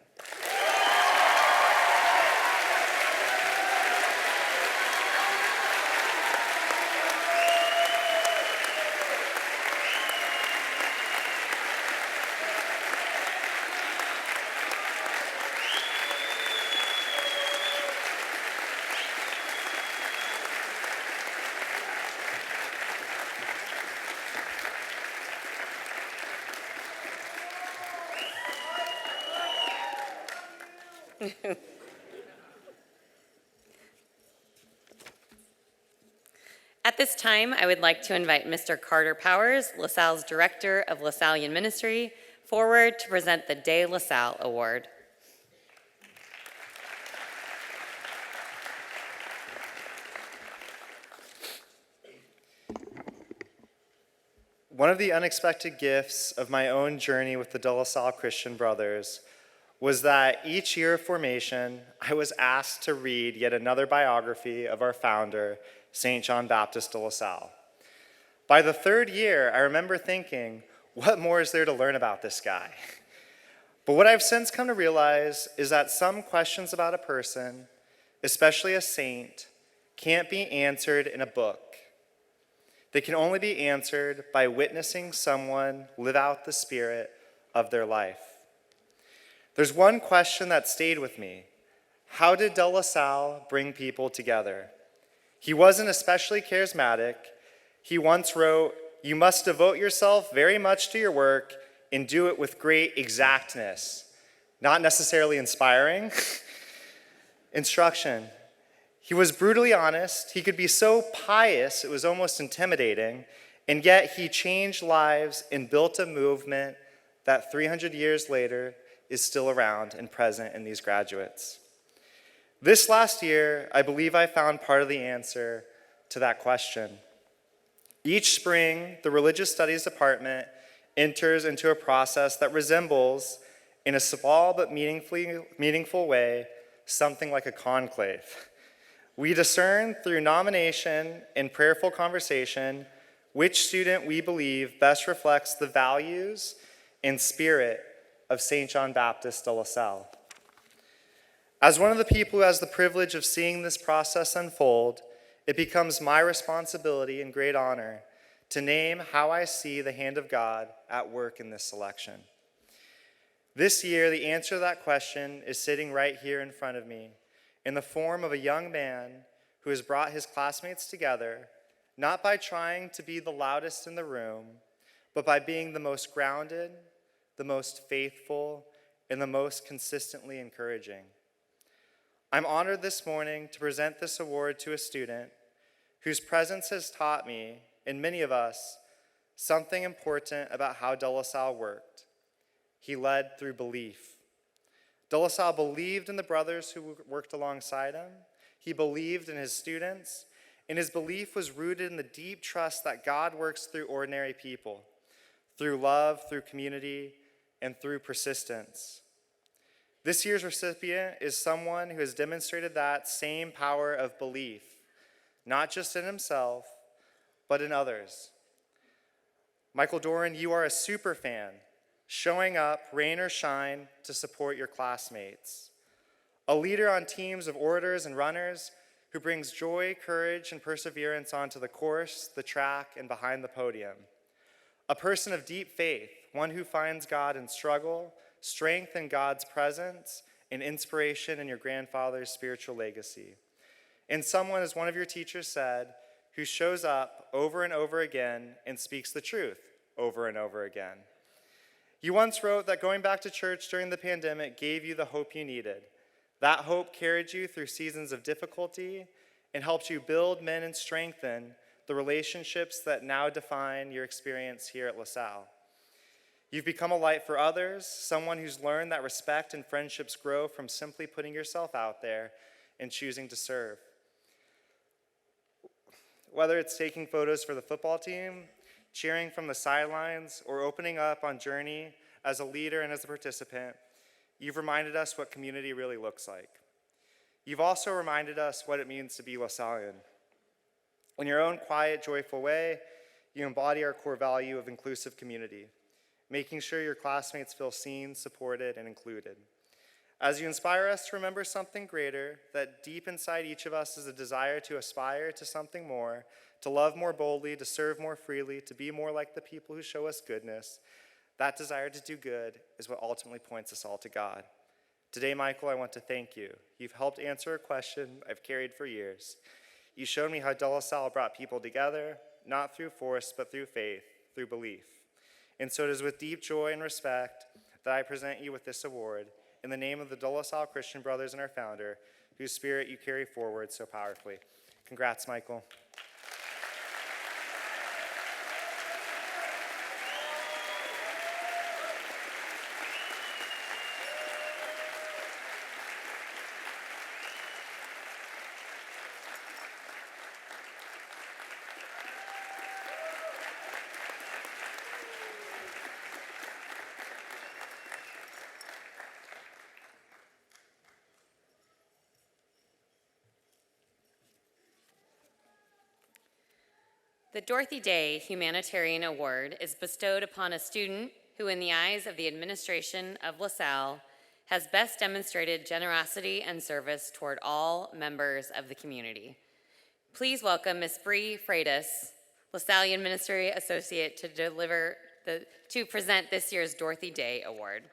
At this time, I would like to invite Mr. Carter Powers, LaSalle's Director of LaSallian Ministry, forward to present the De La Salle Award. One of the unexpected gifts of my own journey with the De La Salle Christian Brothers was that each year of formation, I was asked to read yet another biography of our founder, St. John Baptist de La Salle. By the third year, I remember thinking, what more is there to learn about this guy? But what I've since come to realize is that some questions about a person, especially a saint, can't be answered in a book. They can only be answered by witnessing someone live out the spirit of their life. There's one question that stayed with me. How did De La Salle bring people together? He wasn't especially charismatic. He once wrote, "You must devote yourself very much to your work and do it with great exactness." Not necessarily inspiring. Instruction. He was brutally honest. He could be so pious, it was almost intimidating, and yet he changed lives and built a movement that 300 years later is still around and present in these graduates. This last year, I believe I found part of the answer to that question. Each spring, the Religious Studies Department enters into a process that resembles, in a small but meaningful way, something like a conclave. We discern through nomination and prayerful conversation which student we believe best reflects the values and spirit of St. John Baptist de La Salle. As one of the people who has the privilege of seeing this process unfold, it becomes my responsibility and great honor to name how I see the hand of God at work in this selection. This year, the answer to that question is sitting right here in front of me in the form of a young man who has brought his classmates together, not by trying to be the loudest in the room, but by being the most grounded, the most faithful, and the most consistently encouraging. I'm honored this morning to present this award to a student whose presence has taught me, and many of us, something important about how De La Salle worked. He led through belief. De La Salle believed in the brothers who worked alongside him. He believed in his students, and his belief was rooted in the deep trust that God works through ordinary people, through love, through community, and through persistence. This year's recipient is someone who has demonstrated that same power of belief, not just in himself, but in others. Michael Doran, you are a super fan, showing up, rain or shine, to support your classmates. A leader on teams of orators and runners who brings joy, courage, and perseverance onto the course, the track, and behind the podium. A person of deep faith, one who finds God in struggle, strength in God's presence, and inspiration in your grandfather's spiritual legacy. And someone, as one of your teachers said, who shows up over and over again and speaks the truth over and over again. You once wrote that going back to church during the pandemic gave you the hope you needed. That hope carried you through seasons of difficulty and helped you build, mend, and strengthen the relationships that now define your experience here at LaSalle. You've become a light for others, someone who's learned that respect and friendships grow from simply putting yourself out there and choosing to serve. Whether it's taking photos for the football team, cheering from the sidelines, or opening up on Journey as a leader and as a participant, you've reminded us what community really looks like. You've also reminded us what it means to be LaSallian. In your own quiet, joyful way, you embody our core value of inclusive community, making sure your classmates feel seen, supported, and included. As you inspire us to remember something greater, that deep inside each of us is a desire to aspire to something more, to love more boldly, to serve more freely, to be more like the people who show us goodness, that desire to do good is what ultimately points us all to God. Today, Michael, I want to thank you. You've helped answer a question I've carried for years. You showed me how De La Salle brought people together, not through force, but through faith, through belief. And so it is with deep joy and respect that I present you with this award in the name of the De La Salle Christian Brothers and our founder, whose spirit you carry forward so powerfully. Congrats, Michael. The Dorothy Day Humanitarian Award is bestowed upon a student who, in the eyes of the administration of LaSalle, has best demonstrated generosity and service toward all members of the community. Please welcome Ms. Bree Freitas, LaSallian Ministry Associate, to present this year's Dorothy Day Award.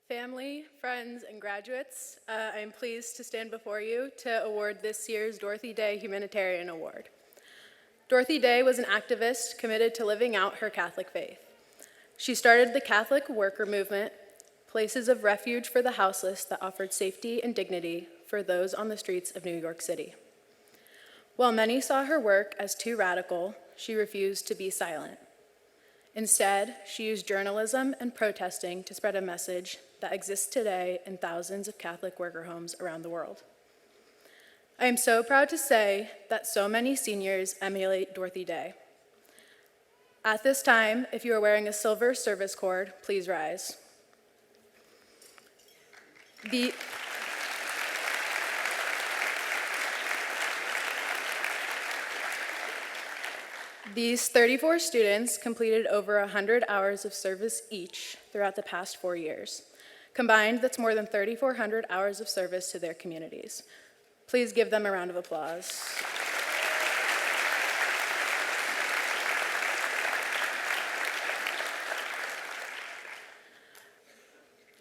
Family, friends, and graduates, I am pleased to stand before you to award this year's Dorothy Day Humanitarian Award. Dorothy Day was an activist committed to living out her Catholic faith. She started the Catholic worker movement, places of refuge for the houseless that offered safety and dignity for those on the streets of New York City. While many saw her work as too radical, she refused to be silent. Instead, she used journalism and protesting to spread a message that exists today in thousands of Catholic worker homes around the world. I am so proud to say that so many seniors emulate Dorothy Day. At this time, if you are wearing a silver service cord, please rise. These 34 students completed over 100 hours of service each throughout the past 4 years. Combined, that's more than 3,400 hours of service to their communities. Please give them a round of applause.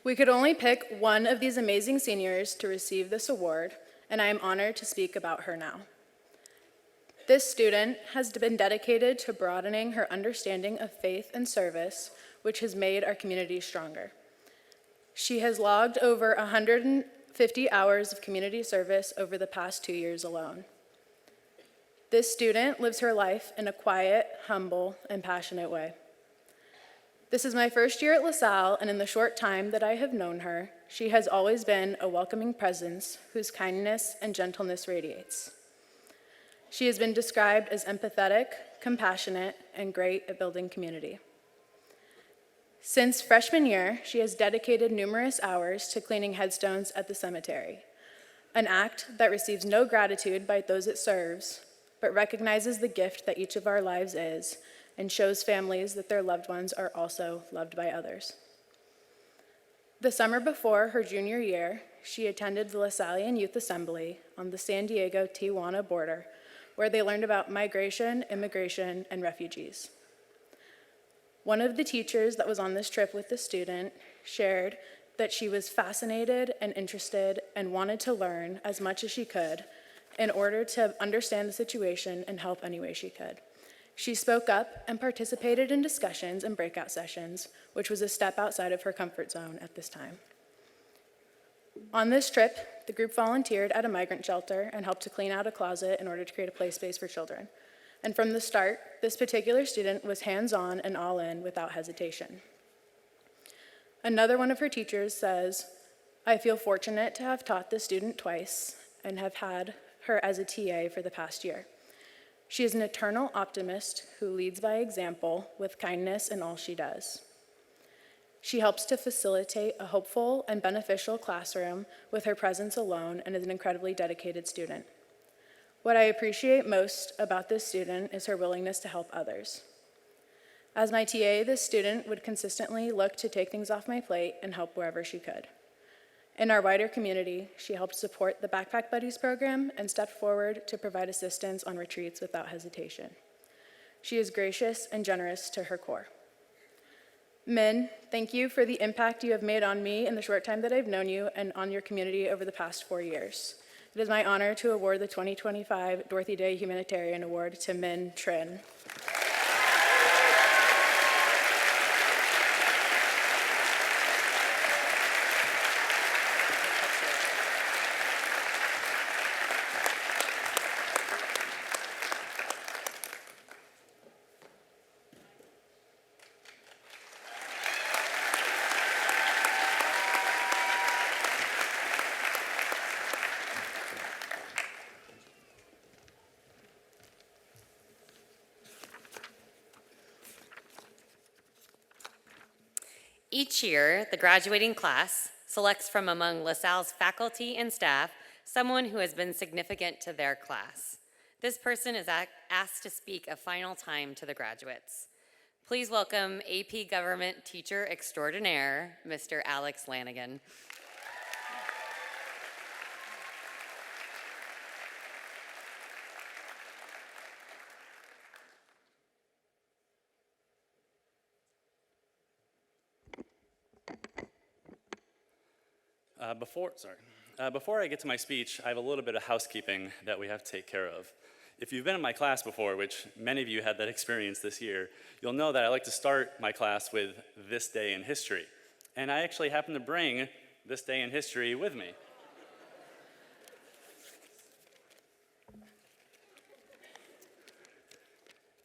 We could only pick one of these amazing seniors to receive this award, and I am honored to speak about her now. This student has been dedicated to broadening her understanding of faith and service, which has made our community stronger. She has logged over 150 hours of community service over the past 2 years alone. This student lives her life in a quiet, humble, and passionate way. This is my first year at LaSalle, and in the short time that I have known her, she has always been a welcoming presence whose kindness and gentleness radiates. She has been described as empathetic, compassionate, and great at building community. Since freshman year, she has dedicated numerous hours to cleaning headstones at the cemetery, an act that receives no gratitude by those it serves, but recognizes the gift that each of our lives is and shows families that their loved ones are also loved by others. The summer before her junior year, she attended the Lasallian Youth Assembly on the San Diego-Tijuana border, where they learned about migration, immigration, and refugees. One of the teachers that was on this trip with the student shared that she was fascinated and interested and wanted to learn as much as she could in order to understand the situation and help any way she could. She spoke up and participated in discussions and breakout sessions, which was a step outside of her comfort zone at this time. On this trip, the group volunteered at a migrant shelter and helped to clean out a closet in order to create a play space for children. And from the start, this particular student was hands-on and all in without hesitation. Another one of her teachers says, "I feel fortunate to have taught this student twice and have had her as a TA for the past year. She is an eternal optimist who leads by example with kindness in all she does. She helps to facilitate a hopeful and beneficial classroom with her presence alone and is an incredibly dedicated student. What I appreciate most about this student is her willingness to help others. As my TA, this student would consistently look to take things off my plate and help wherever she could. In our wider community, she helped support the Backpack Buddies program and stepped forward to provide assistance on retreats without hesitation. She is gracious and generous to her core. Min, thank you for the impact you have made on me in the short time that I've known you and on your community over the past 4 years. It is my honor to award the 2025 Dorothy Day Humanitarian Award to Min Trin." Each year, the graduating class selects from among LaSalle's faculty and staff someone who has been significant to their class. This person is asked to speak a final time to the graduates. Please welcome AP Government Teacher Extraordinaire, Mr. Alex Lanigan. Before I get to my speech, I have a little bit of housekeeping that we have to take care of. If you've been in my class before, which many of you had that experience this year, you'll know that I like to start my class with this day in history. And I actually happen to bring this day in history with me.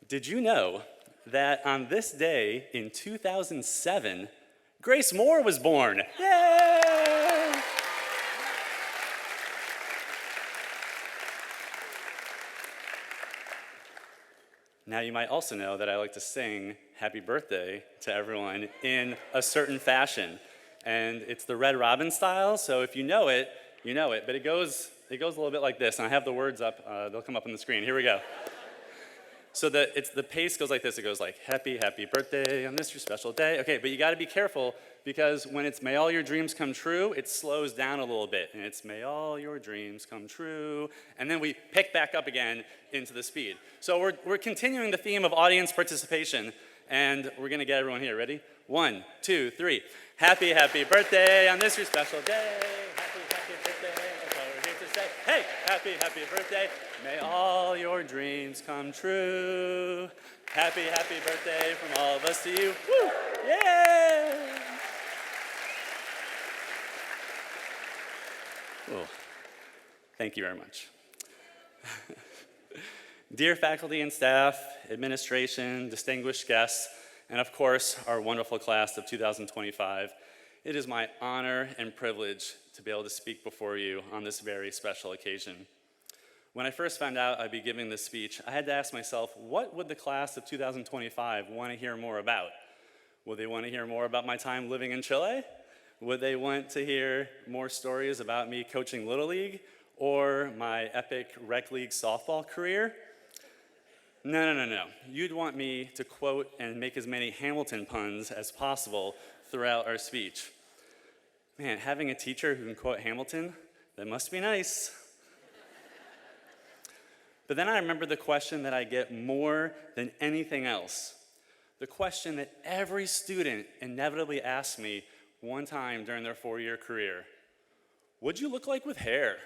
Did you know that on this day in 2007, Grace Moore was born? Yay! Now, you might also know that I like to sing happy birthday to everyone in a certain fashion. And it's the Red Robin style, so if you know it, you know it. But it goes a little bit like this, and I have the words up. They'll come up on the screen. Here we go. So the pace goes like this. It goes like, happy birthday on this your special day. Okay, but you got to be careful because when it's may all your dreams come true, it slows down a little bit. And it's may all your dreams come true. And then we pick back up again into the speed. So we're continuing the theme of audience participation. And we're going to get everyone here. Ready? 1, 2, 3. Happy birthday on this your special day. Happy birthday. That's all we're here to say. Hey, happy birthday. May all your dreams come true. Happy birthday from all of us to you. Woo! Yeah! Cool. Thank you very much. Dear faculty and staff, administration, distinguished guests, and of course, our wonderful class of 2025, it is my honor and privilege to be able to speak before you on this very special occasion. When I first found out I'd be giving this speech, I had to ask myself, what would the class of 2025 want to hear more about? Would they want to hear more about my time living in Chile? Would they want to hear more stories about me coaching Little League or my epic rec league softball career? No. You'd want me to quote and make as many Hamilton puns as possible throughout our speech. Man, having a teacher who can quote Hamilton, that must be nice. But then I remember the question that I get more than anything else. The question that every student inevitably asks me one time during their 4-year career. What'd you look like with hair?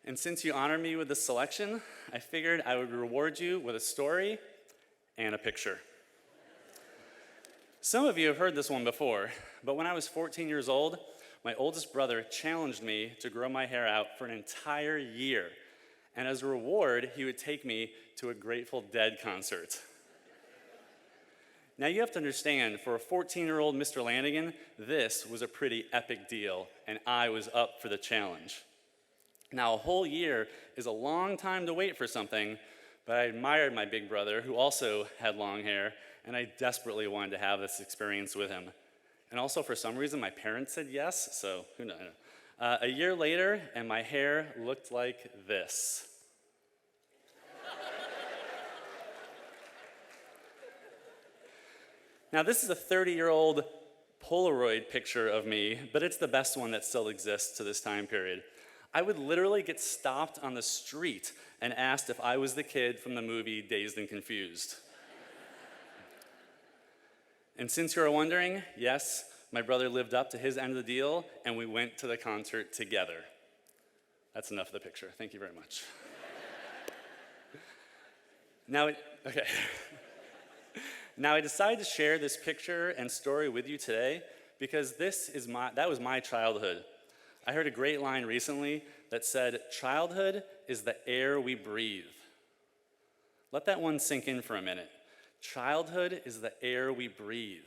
And since you honor me with this selection, I figured I would reward you with a story and a picture. Some of you have heard this one before, but when I was 14 years old, my oldest brother challenged me to grow my hair out for an entire year. And as a reward, he would take me to a Grateful Dead concert. Now you have to understand, for a 14-year-old Mr. Lanigan, this was a pretty epic deal, and I was up for the challenge. Now, a whole year is a long time to wait for something, but I admired my big brother, who also had long hair, and I desperately wanted to have this experience with him. And also, for some reason, my parents said yes, so who knows? A year later, and my hair looked like this. Now, this is a 30-year-old Polaroid picture of me, but it's the best one that still exists to this time period. I would literally get stopped on the street and asked if I was the kid from the movie Dazed and Confused. And since you're wondering, yes, my brother lived up to his end of the deal, and we went to the concert together. That's enough of the picture. Thank you very much. Now I decided to share this picture and story with you today because that was my childhood. I heard a great line recently that said, "Childhood is the air we breathe." Let that one sink in for a minute. Childhood is the air we breathe.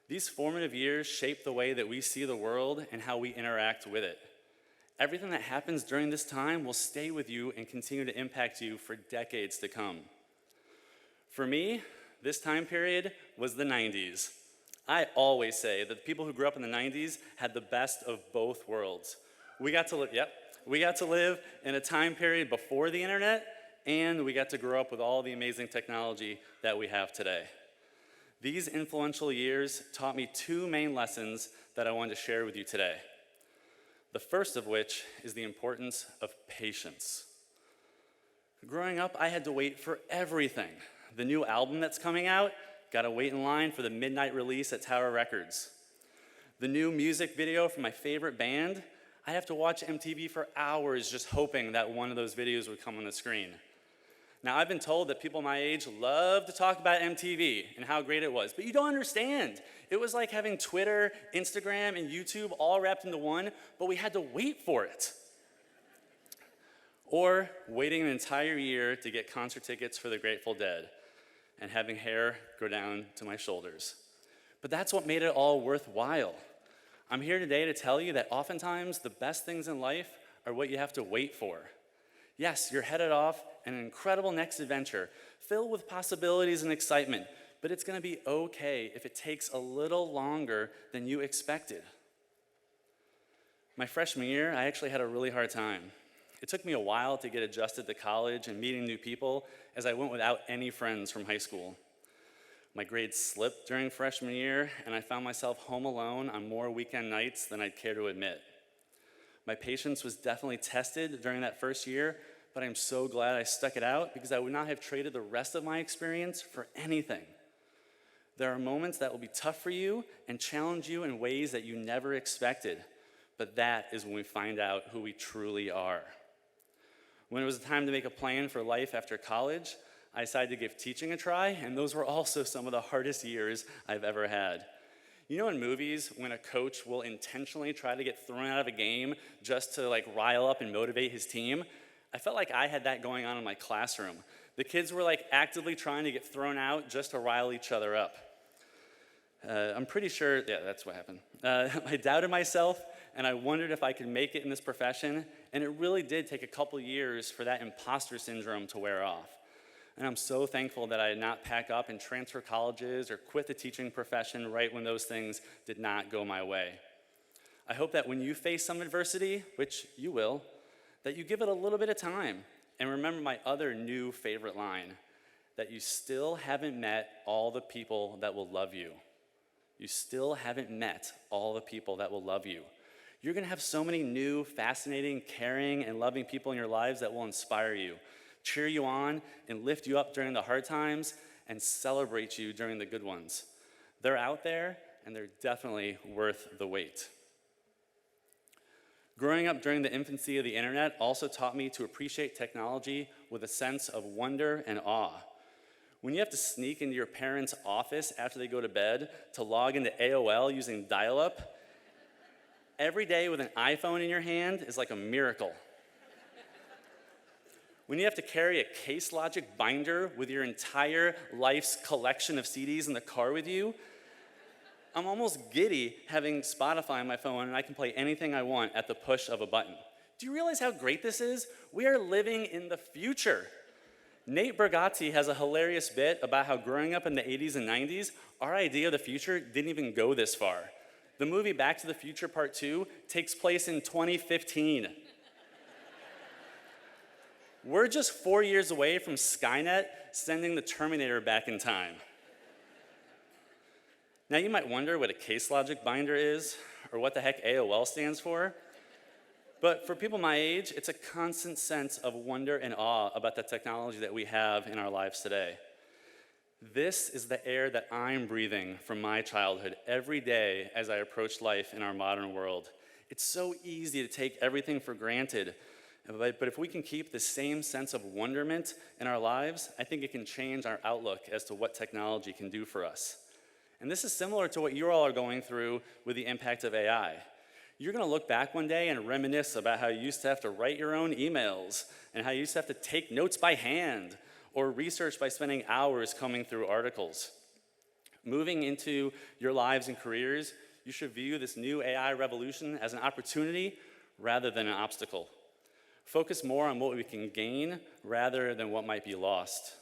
These formative years shape the way that we see the world and how we interact with it. Everything that happens during this time will stay with you and continue to impact you for decades to come. For me, this time period was the 90s. I always say that the people who grew up in the 90s had the best of both worlds. We got to live in a time period before the internet, and we got to grow up with all the amazing technology that we have today. These influential years taught me 2 main lessons that I wanted to share with you today. The first of which is the importance of patience. Growing up, I had to wait for everything. The new album that's coming out, gotta wait in line for the midnight release at Tower Records. The new music video from my favorite band, I have to watch MTV for hours just hoping that one of those videos would come on the screen. Now, I've been told that people my age love to talk about MTV and how great it was, but you don't understand. It was like having Twitter, Instagram, and YouTube all wrapped into one, but we had to wait for it. Or waiting an entire year to get concert tickets for the Grateful Dead and having hair go down to my shoulders. But that's what made it all worthwhile. I'm here today to tell you that oftentimes the best things in life are what you have to wait for. Yes, you're headed off an incredible next adventure filled with possibilities and excitement, but it's gonna be okay if it takes a little longer than you expected. My freshman year, I actually had a really hard time. It took me a while to get adjusted to college and meeting new people as I went without any friends from high school. My grades slipped during freshman year, and I found myself home alone on more weekend nights than I'd care to admit. My patience was definitely tested during that first year, but I'm so glad I stuck it out because I would not have traded the rest of my experience for anything. There are moments that will be tough for you and challenge you in ways that you never expected, but that is when we find out who we truly are. When it was time to make a plan for life after college, I decided to give teaching a try, and those were also some of the hardest years I've ever had. You know in movies, when a coach will intentionally try to get thrown out of a game just to rile up and motivate his team? I felt like I had that going on in my classroom. The kids were actively trying to get thrown out just to rile each other up. I'm pretty sure, that's what happened. I doubted myself, and I wondered if I could make it in this profession, and it really did take a couple years for that imposter syndrome to wear off. And I'm so thankful that I did not pack up and transfer colleges or quit the teaching profession right when those things did not go my way. I hope that when you face some adversity, which you will, that you give it a little bit of time. And remember my other new favorite line, that you still haven't met all the people that will love you. you still haven't met all the people that will love you. You're gonna have so many new, fascinating, caring, and loving people in your lives that will inspire you, cheer you on, and lift you up during the hard times, and celebrate you during the good ones. They're out there, and they're definitely worth the wait. Growing up during the infancy of the internet also taught me to appreciate technology with a sense of wonder and awe. When you have to sneak into your parents' office after they go to bed to log into AOL using dial-up, every day with an iPhone in your hand is like a miracle. When you have to carry a Case Logic binder with your entire life's collection of CDs in the car with you, I'm almost giddy having Spotify on my phone and I can play anything I want at the push of a button. Do you realize how great this is? We are living in the future. Nate Bargatze has a hilarious bit about how growing up in the 80s and 90s, our idea of the future didn't even go this far. The movie Back to the Future Part 2 takes place in 2015. We're just 4 years away from Skynet sending the Terminator back in time. Now you might wonder what a Case Logic binder is, or what the heck AOL stands for. But for people my age, it's a constant sense of wonder and awe about the technology that we have in our lives today. This is the air that I'm breathing from my childhood every day as I approach life in our modern world. It's so easy to take everything for granted, but if we can keep the same sense of wonderment in our lives, I think it can change our outlook as to what technology can do for us. And this is similar to what you all are going through with the impact of AI. You're gonna look back one day and reminisce about how you used to have to write your own emails and how you used to have to take notes by hand or research by spending hours combing through articles. Moving into your lives and careers, you should view this new AI revolution as an opportunity rather than an obstacle. Focus more on what we can gain rather than what might be lost.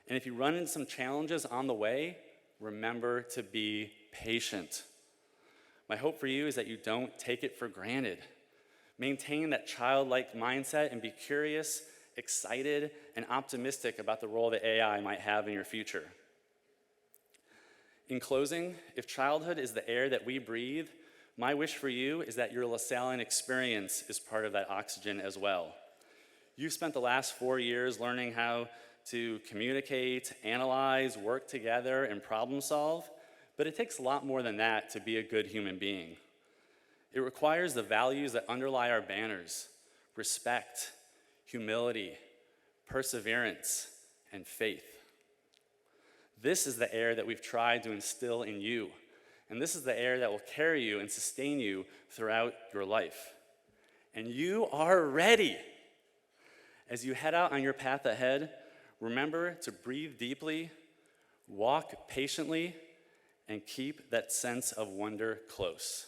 And if you run into some challenges on the way, remember to be patient. My hope for you is that you don't take it for granted. Maintain that childlike mindset and be curious, excited, and optimistic about the role that AI might have in your future. In closing, if childhood is the air that we breathe, my wish for you is that your LaSallian experience is part of that oxygen as well. You've spent the last 4 years learning how to communicate, analyze, work together, and problem solve. But it takes a lot more than that to be a good human being. It requires the values that underlie our banners: respect, humility, perseverance, and faith. This is the air that we've tried to instill in you, and this is the air that will carry you and sustain you throughout your life. And you are ready. As you head out on your path ahead, remember to breathe deeply, walk patiently, and keep that sense of wonder close.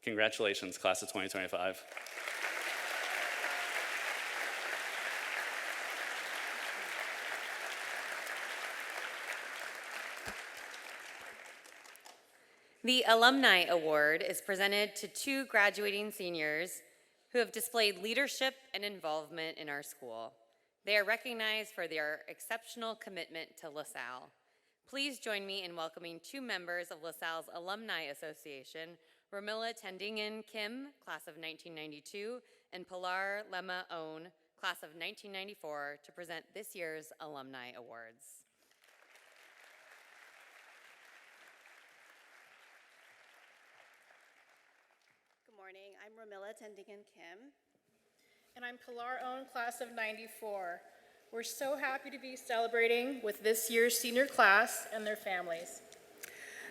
Congratulations, class of 2025. The Alumni Award is presented to 2 graduating seniors who have displayed leadership and involvement in our school. They are recognized for their exceptional commitment to LaSalle. Please join me in welcoming 2 members of LaSalle's Alumni Association, Ramila Tendingen Kim, class of 1992, and Pilar Lema Own, class of 1994, to present this year's Alumni Awards. Good morning, I'm Ramila Tendingen Kim. And I'm Pilar Own, class of 94. We're so happy to be celebrating with this year's senior class and their families.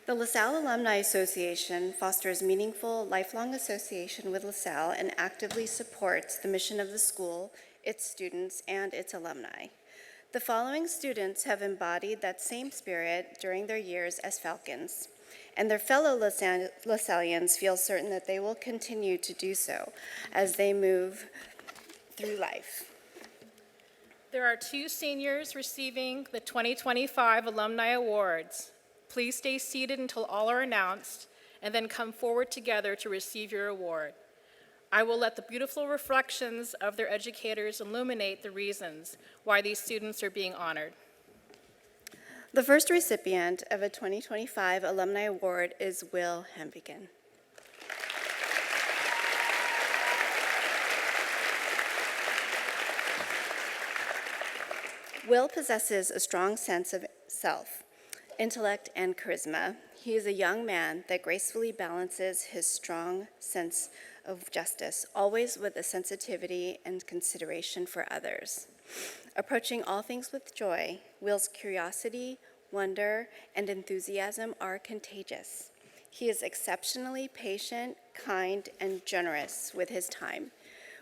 The LaSalle Alumni Association fosters meaningful, lifelong association with LaSalle and actively supports the mission of the school, its students, and its alumni. The following students have embodied that same spirit during their years as Falcons, and their fellow LaSallians feel certain that they will continue to do so as they move through life. There are 2 seniors receiving the 2025 Alumni Awards. Please stay seated until all are announced, and then come forward together to receive your award. I will let the beautiful reflections of their educators illuminate the reasons why these students are being honored. The first recipient of a 2025 Alumni Award is Will Hembigan. Will possesses a strong sense of self, intellect, and charisma. He is a young man that gracefully balances his strong sense of justice, always with a sensitivity and consideration for others. Approaching all things with joy, Will's curiosity, wonder, and enthusiasm are contagious. He is exceptionally patient, kind, and generous with his time,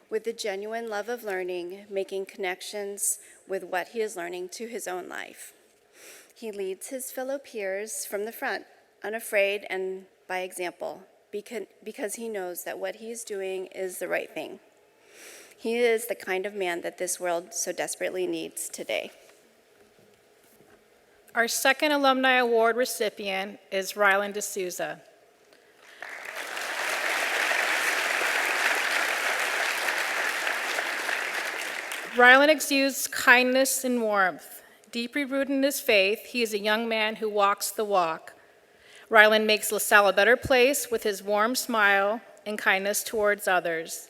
with a genuine love of learning, making connections with what he is learning to his own life. He leads his fellow peers from the front, unafraid and by example, because he knows that what he is doing is the right thing. He is the kind of man that this world so desperately needs today. Our second Alumni Award recipient is Ryland D'Souza. Ryland exudes kindness and warmth. Deeply rooted in his faith, he is a young man who walks the walk. Ryland makes LaSalle a better place with his warm smile and kindness towards others.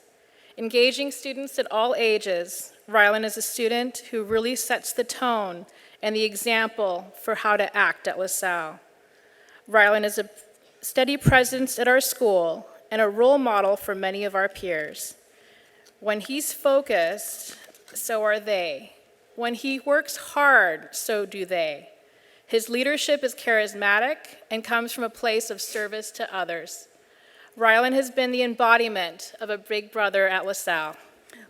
Engaging students at all ages, Ryland is a student who really sets the tone and the example for how to act at LaSalle. Ryland is a steady presence at our school and a role model for many of our peers. When he's focused, so are they. When he works hard, so do they. His leadership is charismatic and comes from a place of service to others. Ryland has been the embodiment of a big brother at LaSalle.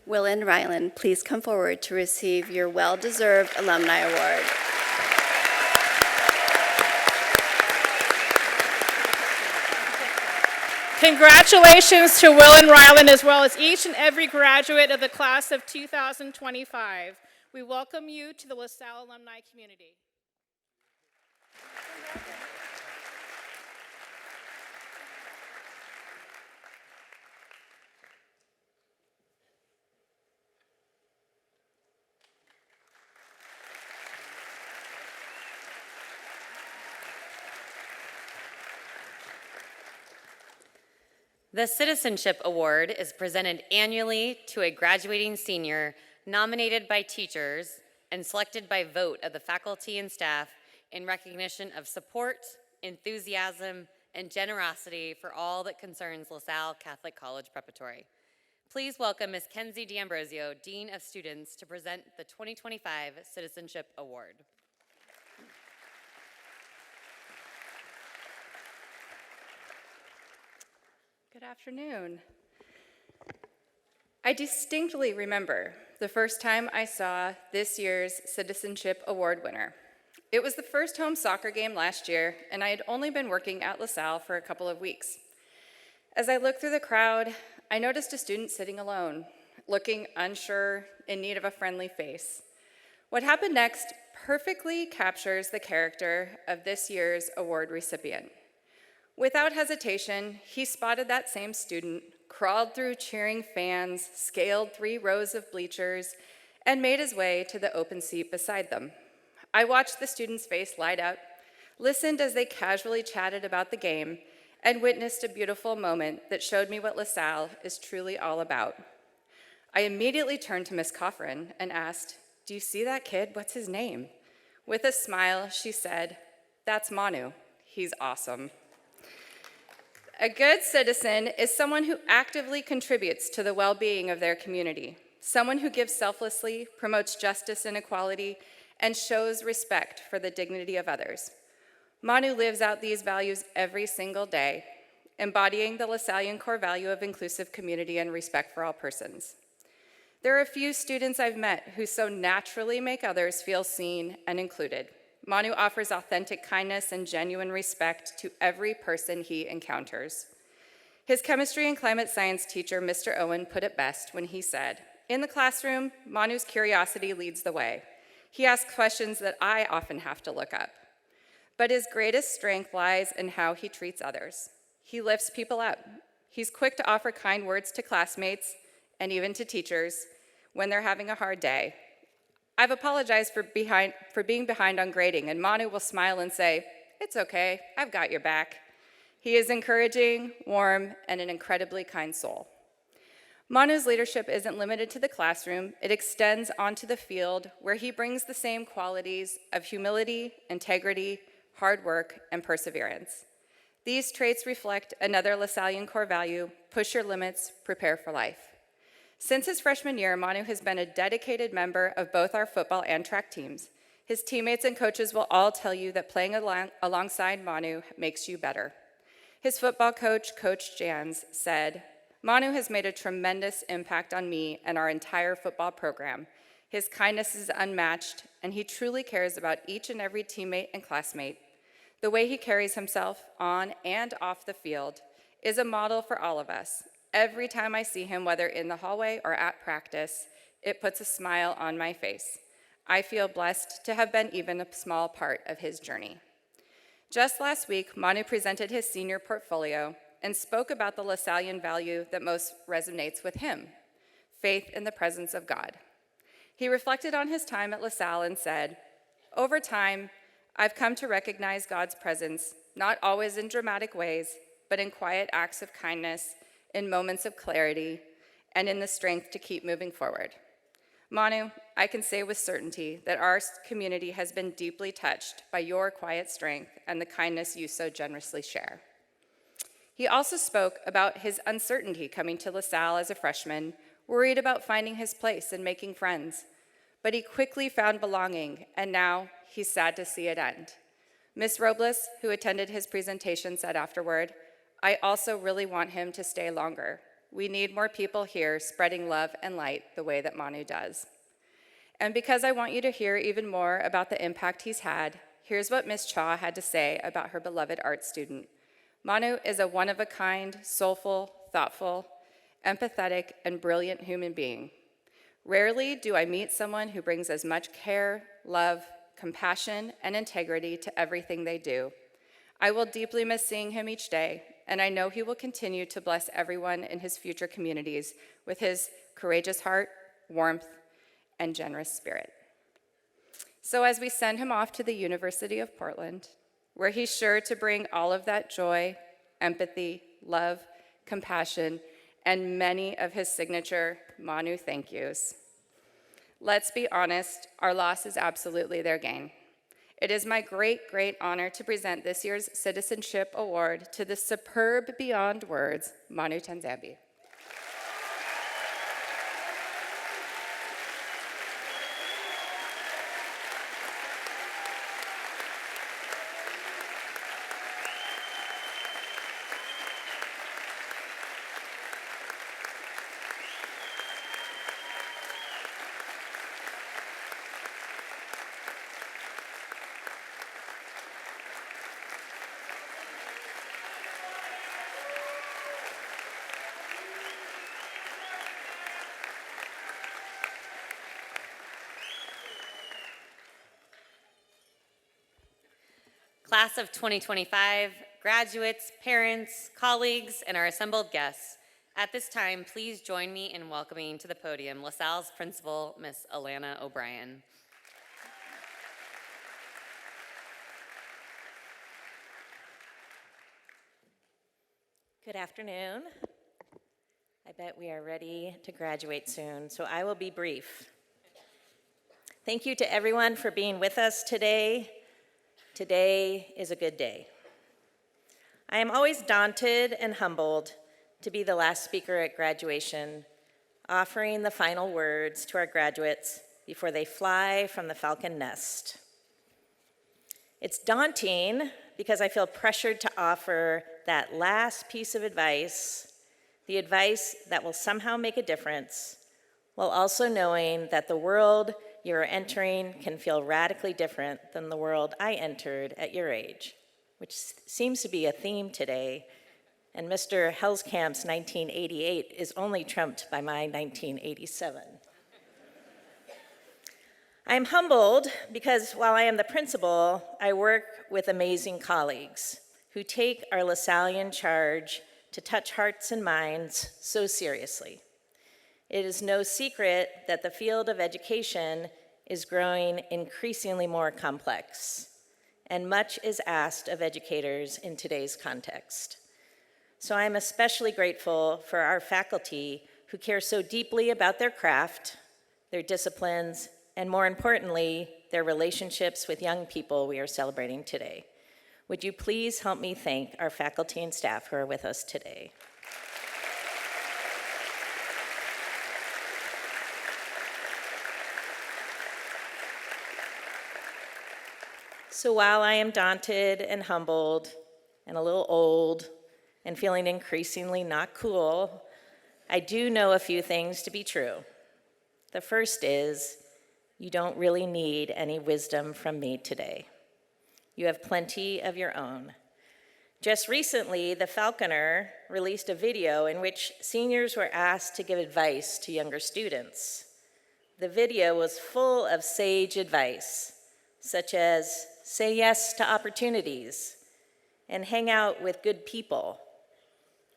Will and Ryland, please come forward to receive your well-deserved Alumni Award. Congratulations to Will and Ryland, as well as each and every graduate of the class of 2025. We welcome you to the LaSalle alumni community. The Citizenship Award is presented annually to a graduating senior nominated by teachers and selected by vote of the faculty and staff in recognition of support, enthusiasm, and generosity for all that concerns LaSalle Catholic College Preparatory. Please welcome Ms. Kenzie D'Ambrosio, Dean of Students, to present the 2025 Citizenship Award. Good afternoon. I distinctly remember the first time I saw this year's Citizenship Award winner. It was the first home soccer game last year, and I had only been working at LaSalle for a couple of weeks. As I looked through the crowd, I noticed a student sitting alone, looking unsure, in need of a friendly face. What happened next perfectly captures the character of this year's award recipient. Without hesitation, he spotted that same student, crawled through cheering fans, scaled 3 rows of bleachers, and made his way to the open seat beside them. I watched the student's face light up, listened as they casually chatted about the game, and witnessed a beautiful moment that showed me what LaSalle is truly all about. I immediately turned to Miss Coffrin and asked, "Do you see that kid? What's his name?" With a smile, she said, "That's Manu. He's awesome." A good citizen is someone who actively contributes to the well-being of their community, someone who gives selflessly, promotes justice and equality, and shows respect for the dignity of others. Manu lives out these values every single day, embodying the LaSallian core value of inclusive community and respect for all persons. There are a few students I've met who so naturally make others feel seen and included. Manu offers authentic kindness and genuine respect to every person he encounters. His chemistry and climate science teacher, Mr. Owen, put it best when he said, "In the classroom, Manu's curiosity leads the way. He asks questions that I often have to look up. But his greatest strength lies in how he treats others. He lifts people up. He's quick to offer kind words to classmates and even to teachers when they're having a hard day. I've apologized for being behind on grading, and Manu will smile and say, "It's okay, I've got your back." He is encouraging, warm, and an incredibly kind soul. Manu's leadership isn't limited to the classroom. It extends onto the field, where he brings the same qualities of humility, integrity, hard work, and perseverance. These traits reflect another LaSallian core value: push your limits, prepare for life. Since his freshman year, Manu has been a dedicated member of both our football and track teams. His teammates and coaches will all tell you that playing alongside Manu makes you better. His football coach, Coach Jans, said, "Manu has made a tremendous impact on me and our entire football program. His kindness is unmatched, and he truly cares about each and every teammate and classmate. The way he carries himself on and off the field is a model for all of us. Every time I see him, whether in the hallway or at practice, it puts a smile on my face. I feel blessed to have been even a small part of his journey." Just last week, Manu presented his senior portfolio and spoke about the LaSallian value that most resonates with him: faith in the presence of God. He reflected on his time at LaSalle and said, "Over time, I've come to recognize God's presence, not always in dramatic ways, but in quiet acts of kindness, in moments of clarity, and in the strength to keep moving forward." Manu, I can say with certainty that our community has been deeply touched by your quiet strength and the kindness you so generously share. He also spoke about his uncertainty coming to LaSalle as a freshman, worried about finding his place and making friends. But he quickly found belonging, and now he's sad to see it end. Ms. Robles, who attended his presentation, said afterward, "I also really want him to stay longer. We need more people here spreading love and light the way that Manu does." And because I want you to hear even more about the impact he's had, here's what Ms. Chaw had to say about her beloved art student. "Manu is a one-of-a-kind, soulful, thoughtful, empathetic, and brilliant human being. Rarely do I meet someone who brings as much care, love, compassion, and integrity to everything they do. I will deeply miss seeing him each day, and I know he will continue to bless everyone in his future communities with his courageous heart, warmth, and generous spirit." So as we send him off to the University of Portland, where he's sure to bring all of that joy, empathy, love, compassion, and many of his signature Manu thank yous. Let's be honest, our loss is absolutely their gain. It is my great, great honor to present this year's Citizenship Award to the superb beyond words, Manu Tanzambi. Class of 2025, graduates, parents, colleagues, and our assembled guests, at this time, please join me in welcoming to the podium LaSalle's principal, Ms. Alana O'Brien. Good afternoon. I bet we are ready to graduate soon, so I will be brief. Thank you to everyone for being with us today. Today is a good day. I am always daunted and humbled to be the last speaker at graduation, offering the final words to our graduates before they fly from the Falcon Nest. It's daunting because I feel pressured to offer that last piece of advice, the advice that will somehow make a difference, while also knowing that the world you're entering can feel radically different than the world I entered at your age, which seems to be a theme today, and Mr. Hellskamp's 1988 is only trumped by my 1987. I am humbled because while I am the principal, I work with amazing colleagues who take our LaSallian charge to touch hearts and minds so seriously. It is no secret that the field of education is growing increasingly more complex, and much is asked of educators in today's context. So I'm especially grateful for our faculty who care so deeply about their craft, their disciplines, and more importantly, their relationships with young people we are celebrating today. Would you please help me thank our faculty and staff who are with us today? So while I am daunted and humbled and a little old and feeling increasingly not cool, I do know a few things to be true. The first is, you don't really need any wisdom from me today. You have plenty of your own. Just recently, the Falconer released a video in which seniors were asked to give advice to younger students. The video was full of sage advice, such as say yes to opportunities, and hang out with good people,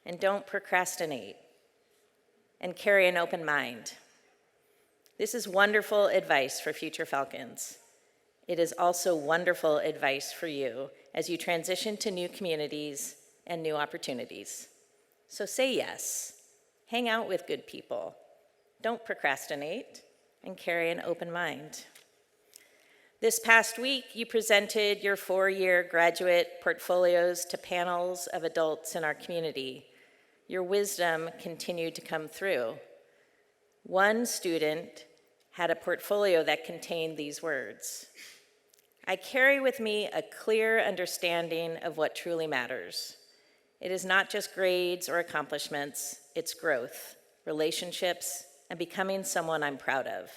and don't procrastinate, and carry an open mind. This is wonderful advice for future Falcons. It is also wonderful advice for you as you transition to new communities and new opportunities. So say yes, hang out with good people, don't procrastinate, and carry an open mind. This past week, you presented your 4-year graduate portfolios to panels of adults in our community. Your wisdom continued to come through. One student had a portfolio that contained these words: I carry with me a clear understanding of what truly matters. It is not just grades or accomplishments, it's growth, relationships, and becoming someone I'm proud of.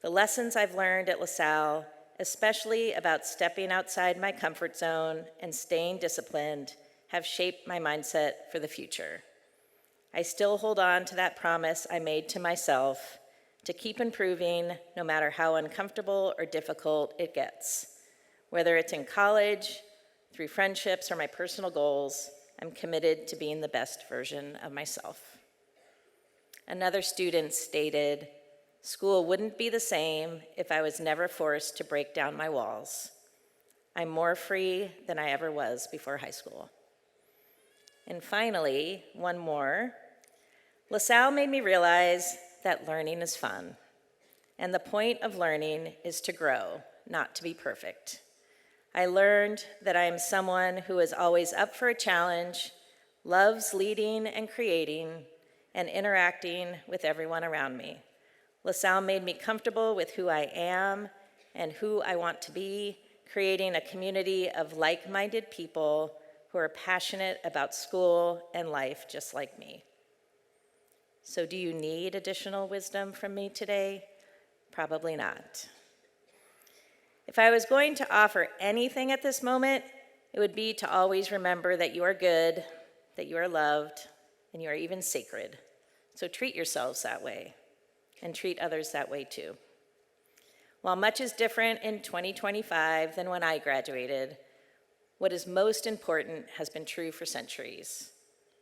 The lessons I've learned at LaSalle, especially about stepping outside my comfort zone and staying disciplined, have shaped my mindset for the future. I still hold on to that promise I made to myself to keep improving no matter how uncomfortable or difficult it gets. Whether it's in college, through friendships, or my personal goals, I'm committed to being the best version of myself. Another student stated, school wouldn't be the same if I was never forced to break down my walls. I'm more free than I ever was before high school. And finally, one more. LaSalle made me realize that learning is fun, and the point of learning is to grow, not to be perfect. I learned that I am someone who is always up for a challenge, loves leading and creating, and interacting with everyone around me. LaSalle made me comfortable with who I am and who I want to be, creating a community of like-minded people who are passionate about school and life just like me. So do you need additional wisdom from me today? Probably not. If I was going to offer anything at this moment, it would be to always remember that you are good, that you are loved, and you are even sacred. So treat yourselves that way, and treat others that way too. While much is different in 2025 than when I graduated, what is most important has been true for centuries.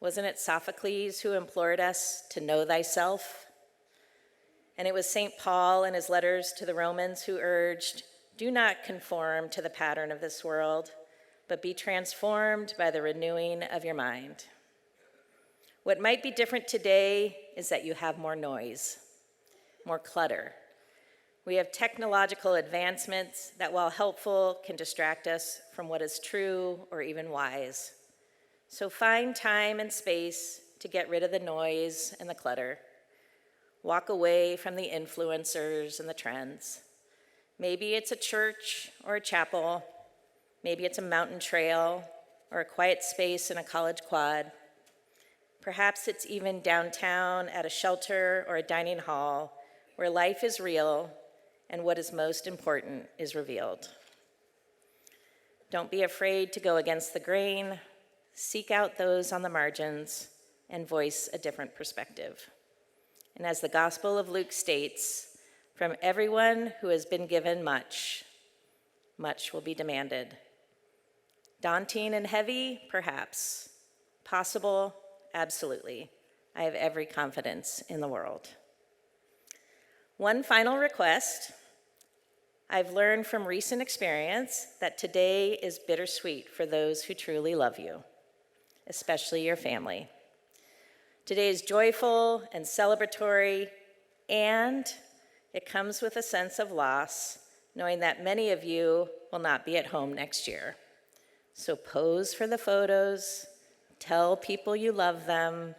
Wasn't it Sophocles who implored us to know thyself? And it was St. Paul in his letters to the Romans who urged, do not conform to the pattern of this world, but be transformed by the renewing of your mind. What might be different today is that you have more noise, more clutter. We have technological advancements that, while helpful, can distract us from what is true or even wise. So find time and space to get rid of the noise and the clutter. Walk away from the influencers and the trends. Maybe it's a church or a chapel. Maybe it's a mountain trail or a quiet space in a college quad. Perhaps it's even downtown at a shelter or a dining hall where life is real and what is most important is revealed. Don't be afraid to go against the grain. Seek out those on the margins and voice a different perspective. And as the Gospel of Luke states, from everyone who has been given much, much will be demanded. Daunting and heavy, perhaps. Possible, absolutely. I have every confidence in the world. One final request. I've learned from recent experience that today is bittersweet for those who truly love you, especially your family. Today is joyful and celebratory, and it comes with a sense of loss, knowing that many of you will not be at home next year. So pose for the photos, tell people you love them,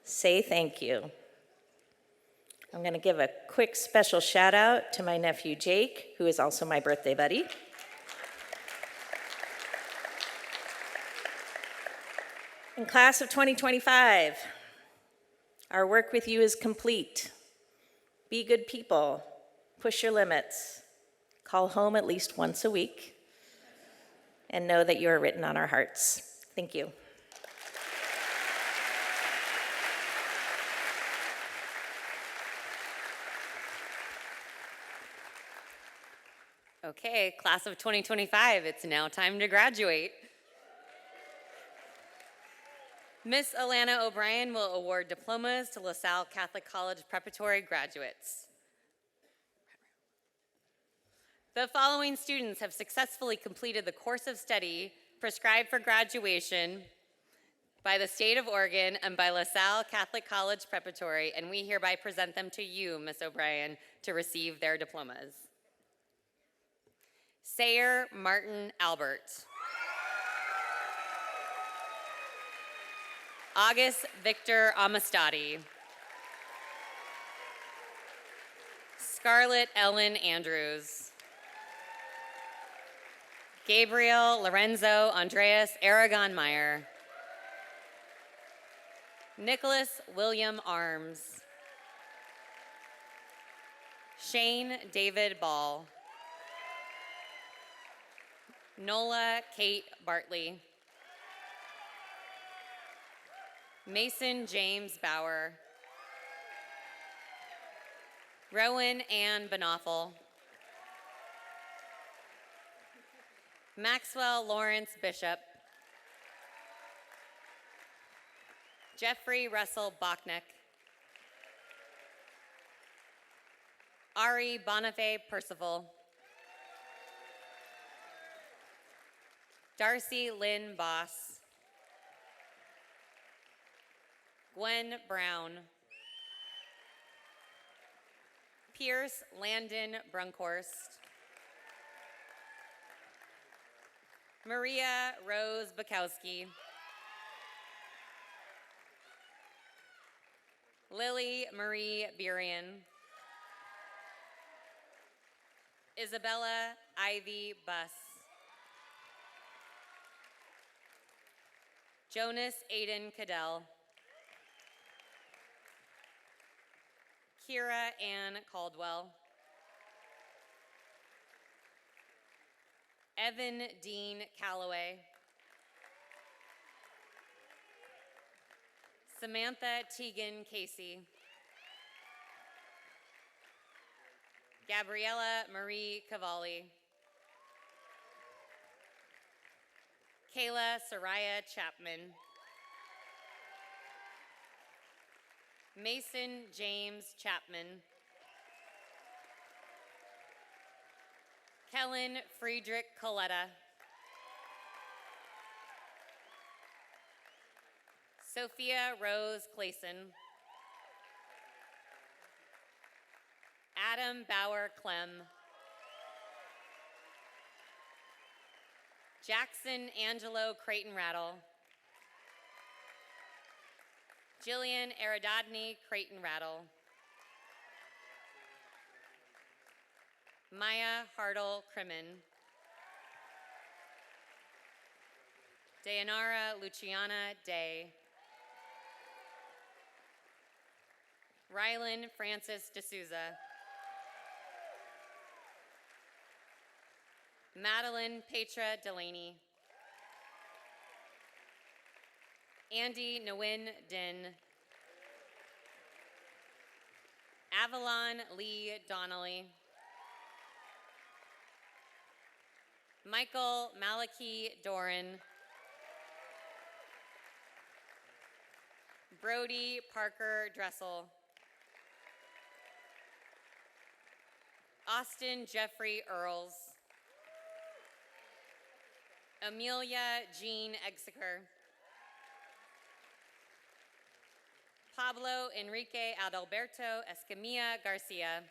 say thank you. I'm going to give a quick special shout out to my nephew Jake, who is also my birthday buddy. In class of 2025, our work with you is complete. Be good people, push your limits, call home at least once a week, and know that you are written on our hearts. Thank you. Okay, class of 2025, it's now time to graduate. Miss Alana O'Brien will award diplomas to LaSalle Catholic College preparatory graduates. The following students have successfully completed the course of study prescribed for graduation by the state of Oregon and by LaSalle Catholic College Preparatory, and we hereby present them to you, Miss O'Brien, to receive their diplomas. Sayer Martin Albert. August Victor Amistadi. Scarlett Ellen Andrews. Gabriel Lorenzo Andreas Aragon Meyer. Nicholas William Arms. Shane David Ball. Nola Kate Bartley. Mason James Bauer. Rowan Ann Benoffel. Maxwell Lawrence Bishop. Jeffrey Russell Bachnick. Ari Bonifay Percival. Darcy Lynn Boss. Gwen Brown. Pierce Landon Brunkhorst. Maria Rose Bukowski. Lily Marie Burian. Isabella Ivy Buss. Jonas Aiden Cadell. Kira Ann Caldwell. Evan Dean Calloway. Samantha Teagan Casey. Gabriella Marie Cavalli. Kayla Soraya Chapman. Mason James Chapman. Kellen Friedrich Coletta. Sophia Rose Clayson. Adam Bauer Clem. Jackson Angelo Creighton Rattle. Jillian Aradadny Creighton Rattle. Maya Hartle Crimmin. Dayanara Luciana Day. Rylan Francis D'Souza. Madeline Petra Delaney. Andy Nguyen Din. Avalon Lee Donnelly. Michael Malachy Doran. Brody Parker Dressel. Austin Jeffrey Earls. Amelia Jean Exeter. Pablo Enrique Adalberto Escamilla Garcia.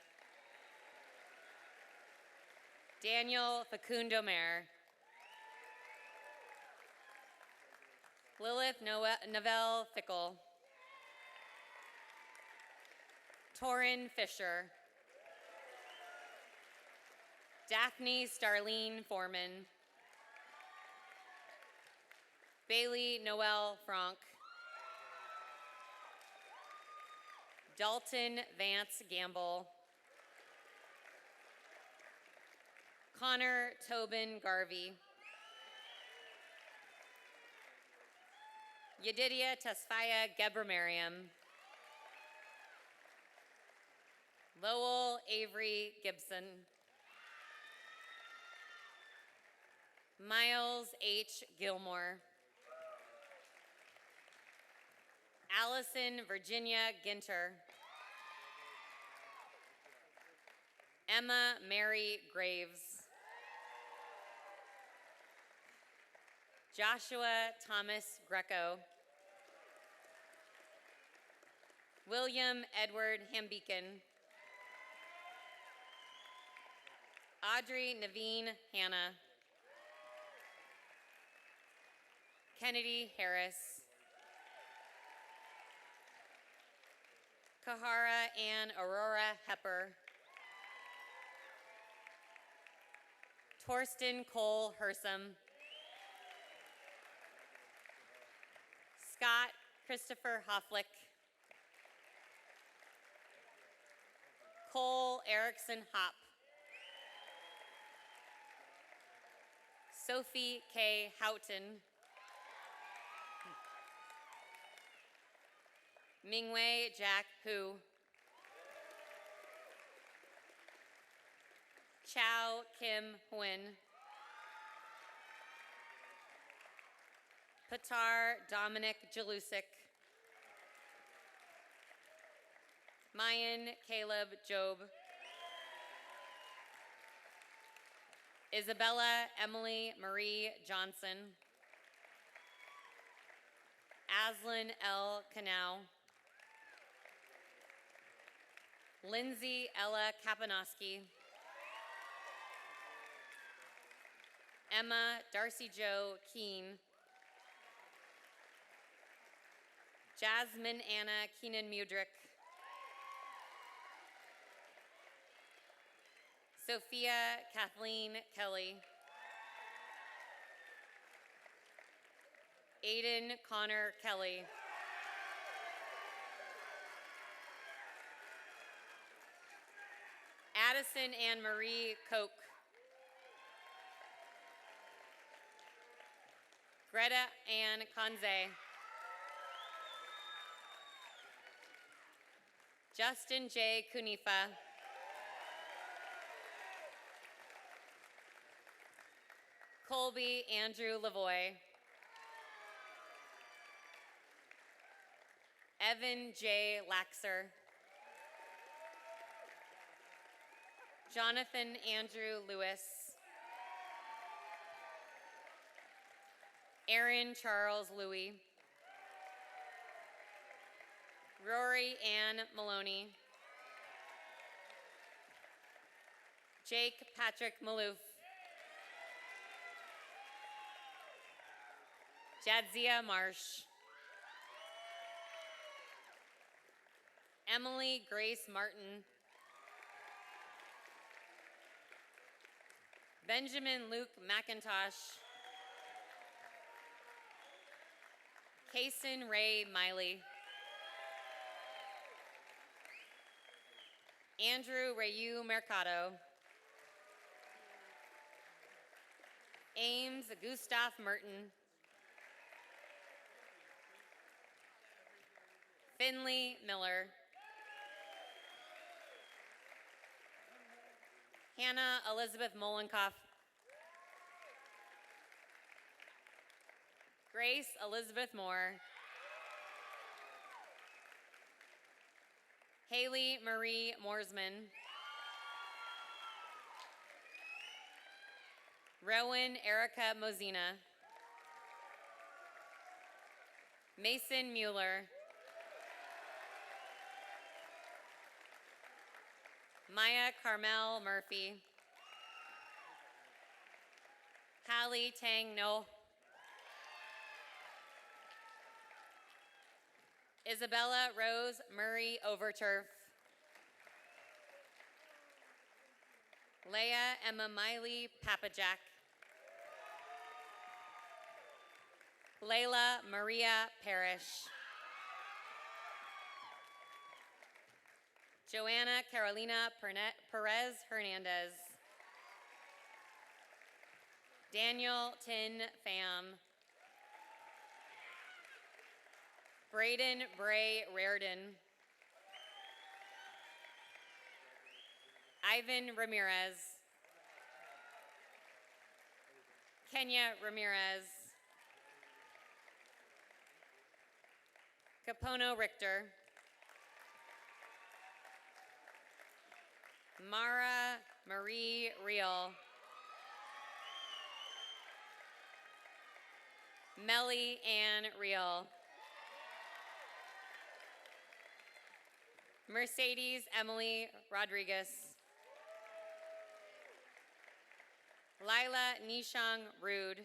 Daniel Facundo Mayer. Lilith Novell Fickle. Torrin Fisher. Daphne Starlene Foreman. Bailey Noel Franck. Dalton Vance Gamble. Connor Tobin Garvey. Yedidia Tesfaya Gebra Mariam. Lowell Avery Gibson. Miles H. Gilmore. Allison Virginia Ginter. Emma Mary Graves. Joshua Thomas Greco. William Edward Hambeacon. Audrey Naveen Hanna. Kennedy Harris. Kahara Ann Aurora Hepper. Torsten Cole Hersom. Scott Christopher Hofflick. Cole Erickson Hopp. Sophie K. Houghton. Mingwei Jack Hu. Chow Kim Huynh. Patar Dominic Jalusik. Mayan Caleb Job. Isabella Emily Marie Johnson. Aslan L. Canal. Lindsay Ella Kapanoski. Emma Darcy Jo Keene. Jasmine Anna Keenan Mudrick. Sophia Kathleen Kelly. Aiden Connor Kelly. Addison Anne Marie Koch. Greta Ann Conze. Justin J. Kunifa. Colby Andrew Lavoy. Evan J. Laxer. Jonathan Andrew Lewis. Aaron Charles Louie. Rory Ann Maloney. Jake Patrick Maloof. Jadzia Marsh. Emily Grace Martin. Benjamin Luke McIntosh. Kaysen Ray Miley. Andrew Rayu Mercado. Ames Gustav Merton. Finley Miller. Hannah Elizabeth Molenkoff. Grace Elizabeth Moore. Haley Marie Moorsman. Rowan Erica Mozina. Mason Mueller. Maya Carmel Murphy. Hallie Tang No. Isabella Rose Murray Overturf. Leah Emma Miley Papajak. Layla Maria Parrish. Joanna Carolina Perez Hernandez. Daniel Tin Pham. Braden Bray Reardon. Ivan Ramirez. Kenya Ramirez. Capono Richter. Mara Marie Real. Melly Ann Real. Mercedes Emily Rodriguez. Lila Nishang Rude.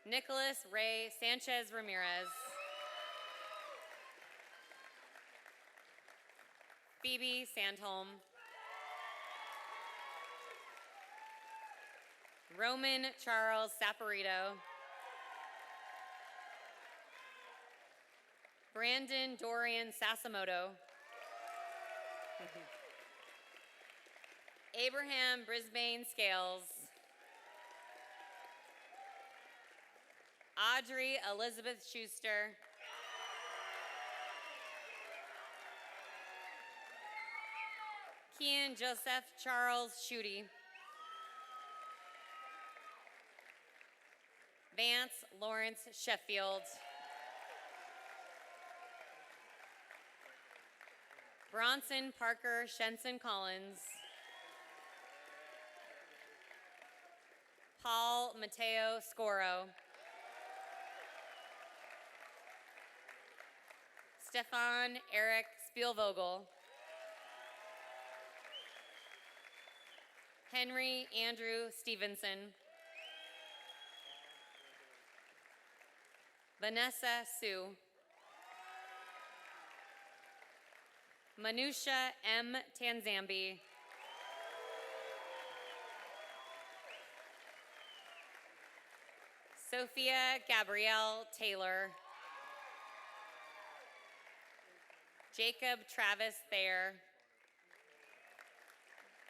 Nicholas Ray Sanchez Ramirez. Phoebe Sandholm. Roman Charles Saporito. Brandon Dorian Sassamoto. Abraham Brisbane Scales. Audrey Elizabeth Schuster. Kian Joseph Charles Schutte. Vance Lawrence Sheffield. Bronson Parker Shenson Collins. Paul Mateo Scoro. Stefan Eric Spielvogel. Henry Andrew Stevenson. Vanessa Sue. Manusha M. Tanzambi. Sophia Gabrielle Taylor. Jacob Travis Thayer.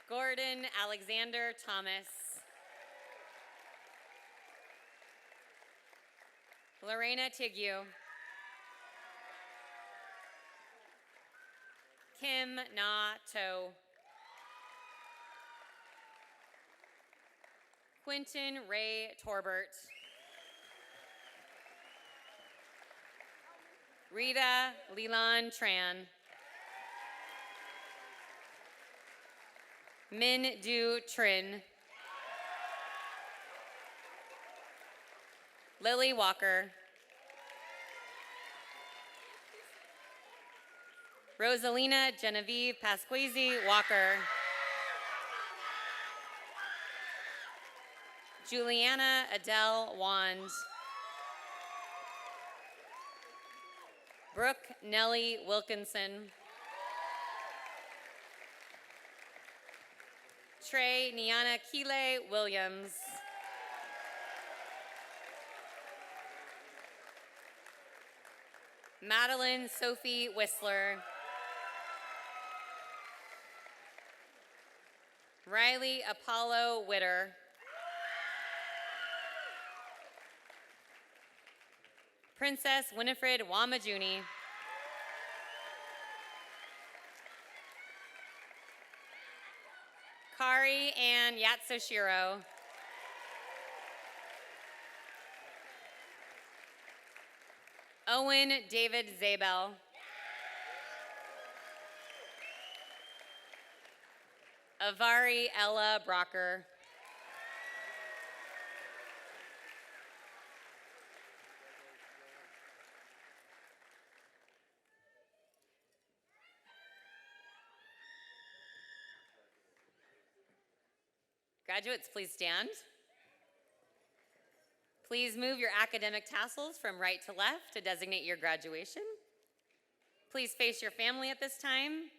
Gordon Alexander Thomas. Lorena Tigyu. Kim Na To. Quentin Ray Torbert. Rita Leland Tran. Min Du Trin. Lily Walker. Rosalina Genevieve Pasquesi Walker. Juliana Adele Wand. Brooke Nellie Wilkinson. Trey Niana Kile Williams. Madeline Sophie Whistler. Riley Apollo Witter. Princess Winifred Wamajuni. Kari Ann Yatsushiro. Owen David Zabel. Avari Ella Brocker. Graduates, please stand. Please move your academic tassels from right to left to designate your graduation. Please face your family at this time.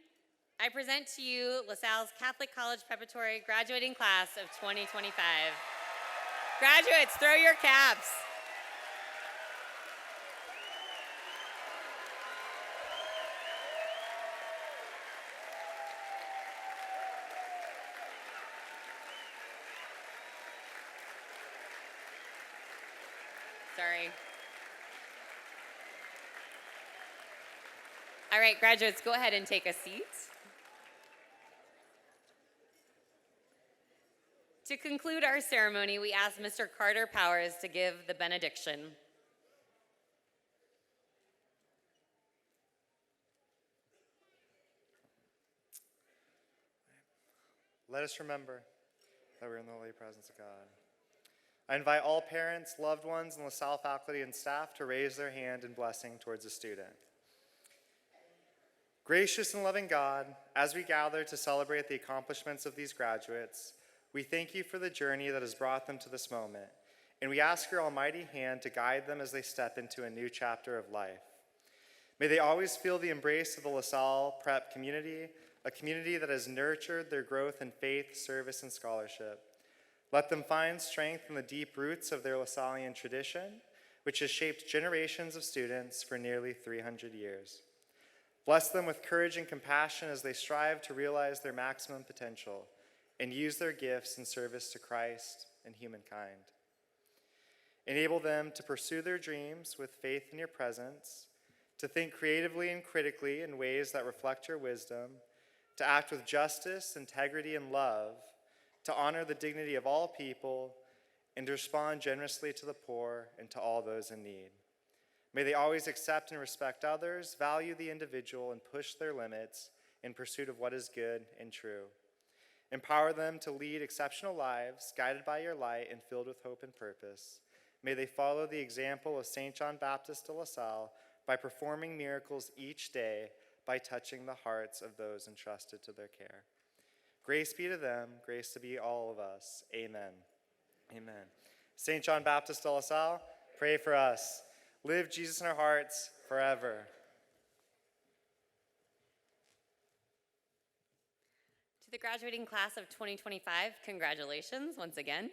I present to you LaSalle's Catholic College Preparatory graduating class of 2025. Graduates, throw your caps. Sorry. All right, graduates, go ahead and take a seat. To conclude our ceremony, we ask Mr. Carter Powers to give the benediction. Let us remember that we're in the holy presence of God. I invite all parents, loved ones, and LaSalle faculty and staff to raise their hand in blessing towards a student. Gracious and loving God, as we gather to celebrate the accomplishments of these graduates, we thank you for the journey that has brought them to this moment, and we ask your almighty hand to guide them as they step into a new chapter of life. May they always feel the embrace of the LaSalle Prep community, a community that has nurtured their growth in faith, service, and scholarship. Let them find strength in the deep roots of their LaSallian tradition, which has shaped generations of students for nearly 300 years. Bless them with courage and compassion as they strive to realize their maximum potential and use their gifts in service to Christ and humankind. Enable them to pursue their dreams with faith in your presence, to think creatively and critically in ways that reflect your wisdom, to act with justice, integrity, and love, to honor the dignity of all people, and to respond generously to the poor and to all those in need. May they always accept and respect others, value the individual, and push their limits in pursuit of what is good and true. Empower them to lead exceptional lives, guided by your light and filled with hope and purpose. May they follow the example of St. John Baptist de La Salle by performing miracles each day by touching the hearts of those entrusted to their care. Grace be to them, grace to be all of us. Amen. Amen. St. John Baptist de La Salle, pray for us. Live Jesus in our hearts forever. To the graduating class of 2025, congratulations once again.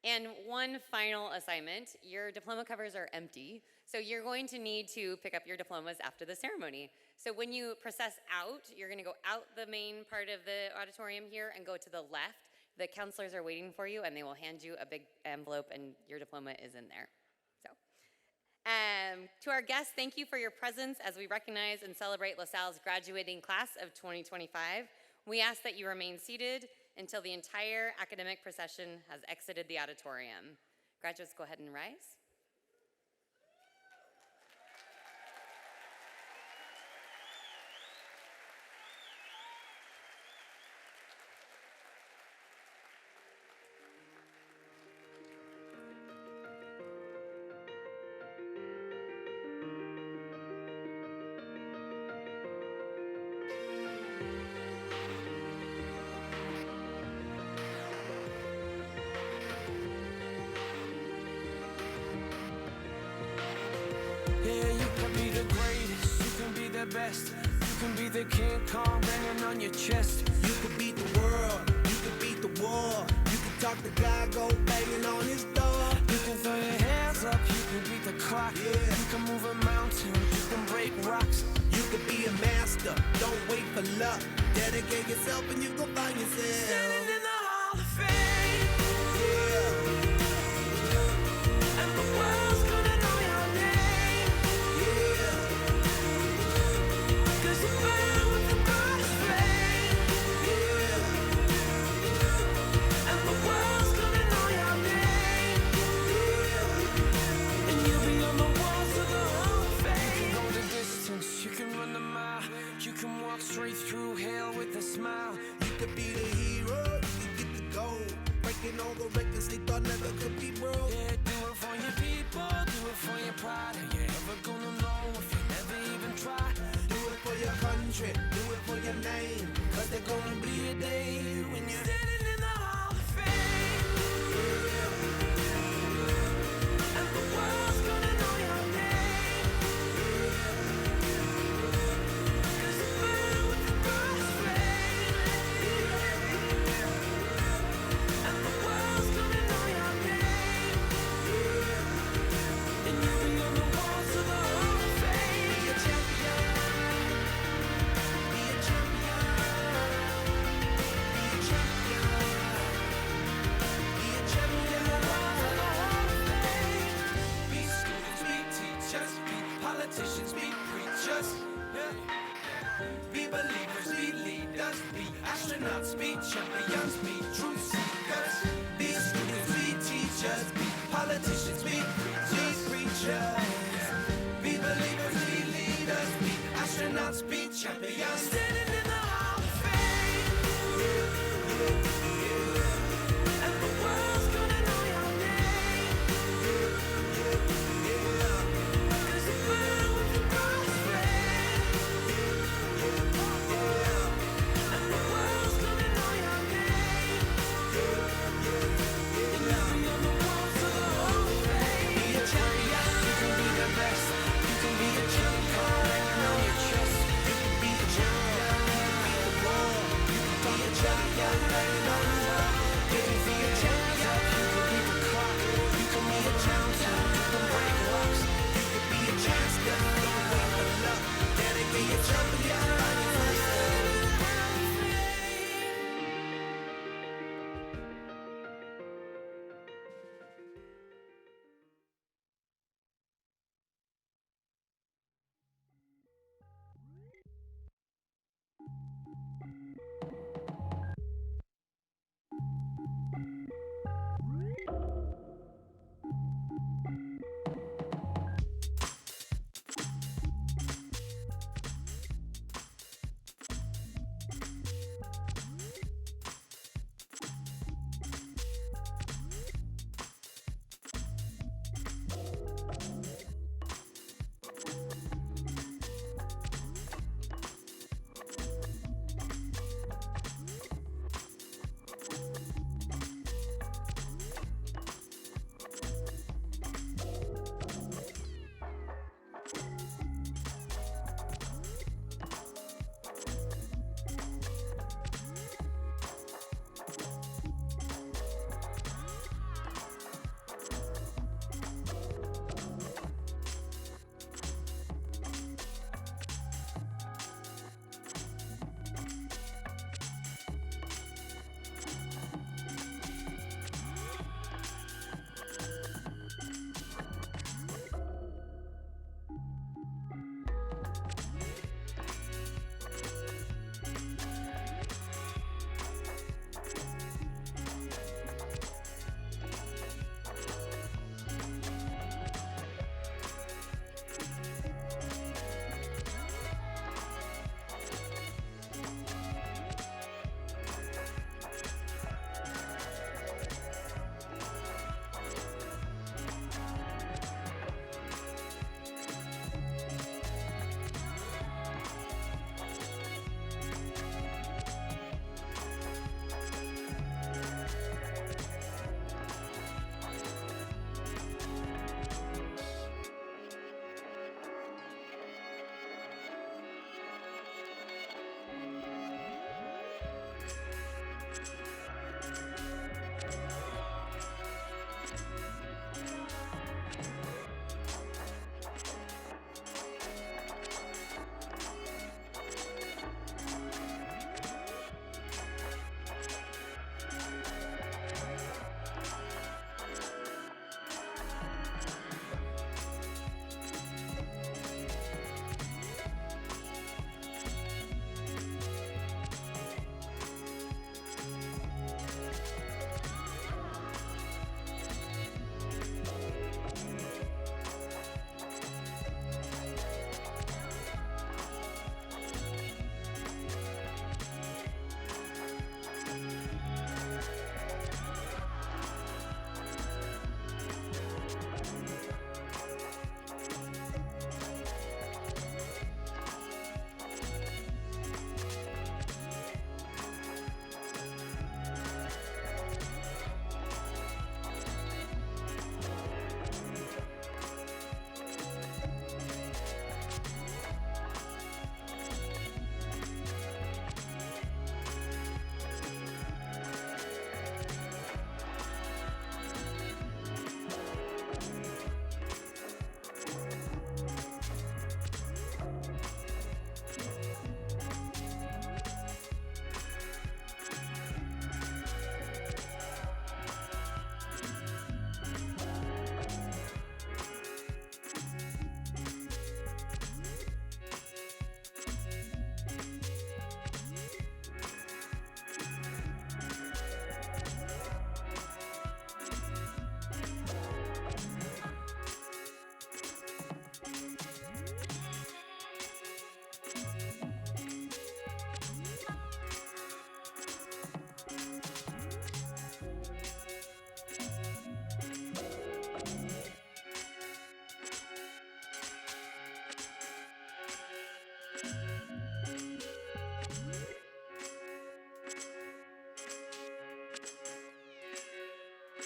And one final assignment, your diploma covers are empty, so you're going to need to pick up your diplomas after the ceremony. So when you process out, you're gonna go out the main part of the auditorium here and go to the left. The counselors are waiting for you and they will hand you a big envelope and your diploma is in there. To our guests, thank you for your presence as we recognize and celebrate LaSalle's graduating class of 2025. We ask that you remain seated until the entire academic procession has exited the auditorium. Graduates, go ahead and rise. Yeah, you can be the greatest, you can be the best, you can be the King Kong banging on your chest. You can beat the world, you can beat the war, you can talk to God, go banging on his door. You can throw your hands up, you can beat the clock, Yeah. you can move a mountain, you can break rocks. You can be a master, don't wait for luck. Dedicate yourself and you gon' find yourself. Standing in the Hall of Fame, Yeah, and the world's gonna know your name, yeah, 'cause you burn with the brightest flame, yeah, and the world's gonna know your name, yeah. and you'll be on the walls of the Hall of Fame. You can go the distance, you can run the mile, you can walk straight through hell with a smile. You could be the hero. breaking all the records they thought never could be broke. Yeah, do it for your people, do it for your pride. Are you ever gonna know if you never even try? Do it for your country, do it for your name. Cause there's gonna be a day when you're Standing in the Hall of Fame, and the world's gonna know your name. 'Cause you burn with the brightest flame, and the world's gonna know your name. And you'll be on the walls of the Hall of Fame. Be a champion, be a champion, be a champion, be a champion. Be students, be teachers, be politicians, be preachers. Be believers, be leaders, be astronauts, be champions, be truth seekers. Be students, be teachers, be politicians, be preachers. Be believers, be leaders, be astronauts, be champions. Standing in the Hall of Fame, and the world's gonna know your name. 'Cause you burn with the brightest flame, and the world's gonna know your name. And you'll be on the walls of the Hall of Fame. Be a champion, you can be the best. You can be a champion, hanging on your chest. You can be a champion, you can beat the world. You can be a champion, hanging on the wall. You can be a champion, you can beat the clock. You can be a champion, you can break rocks. You can be a champion, don't wait for luck. Can it be a champion?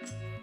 Be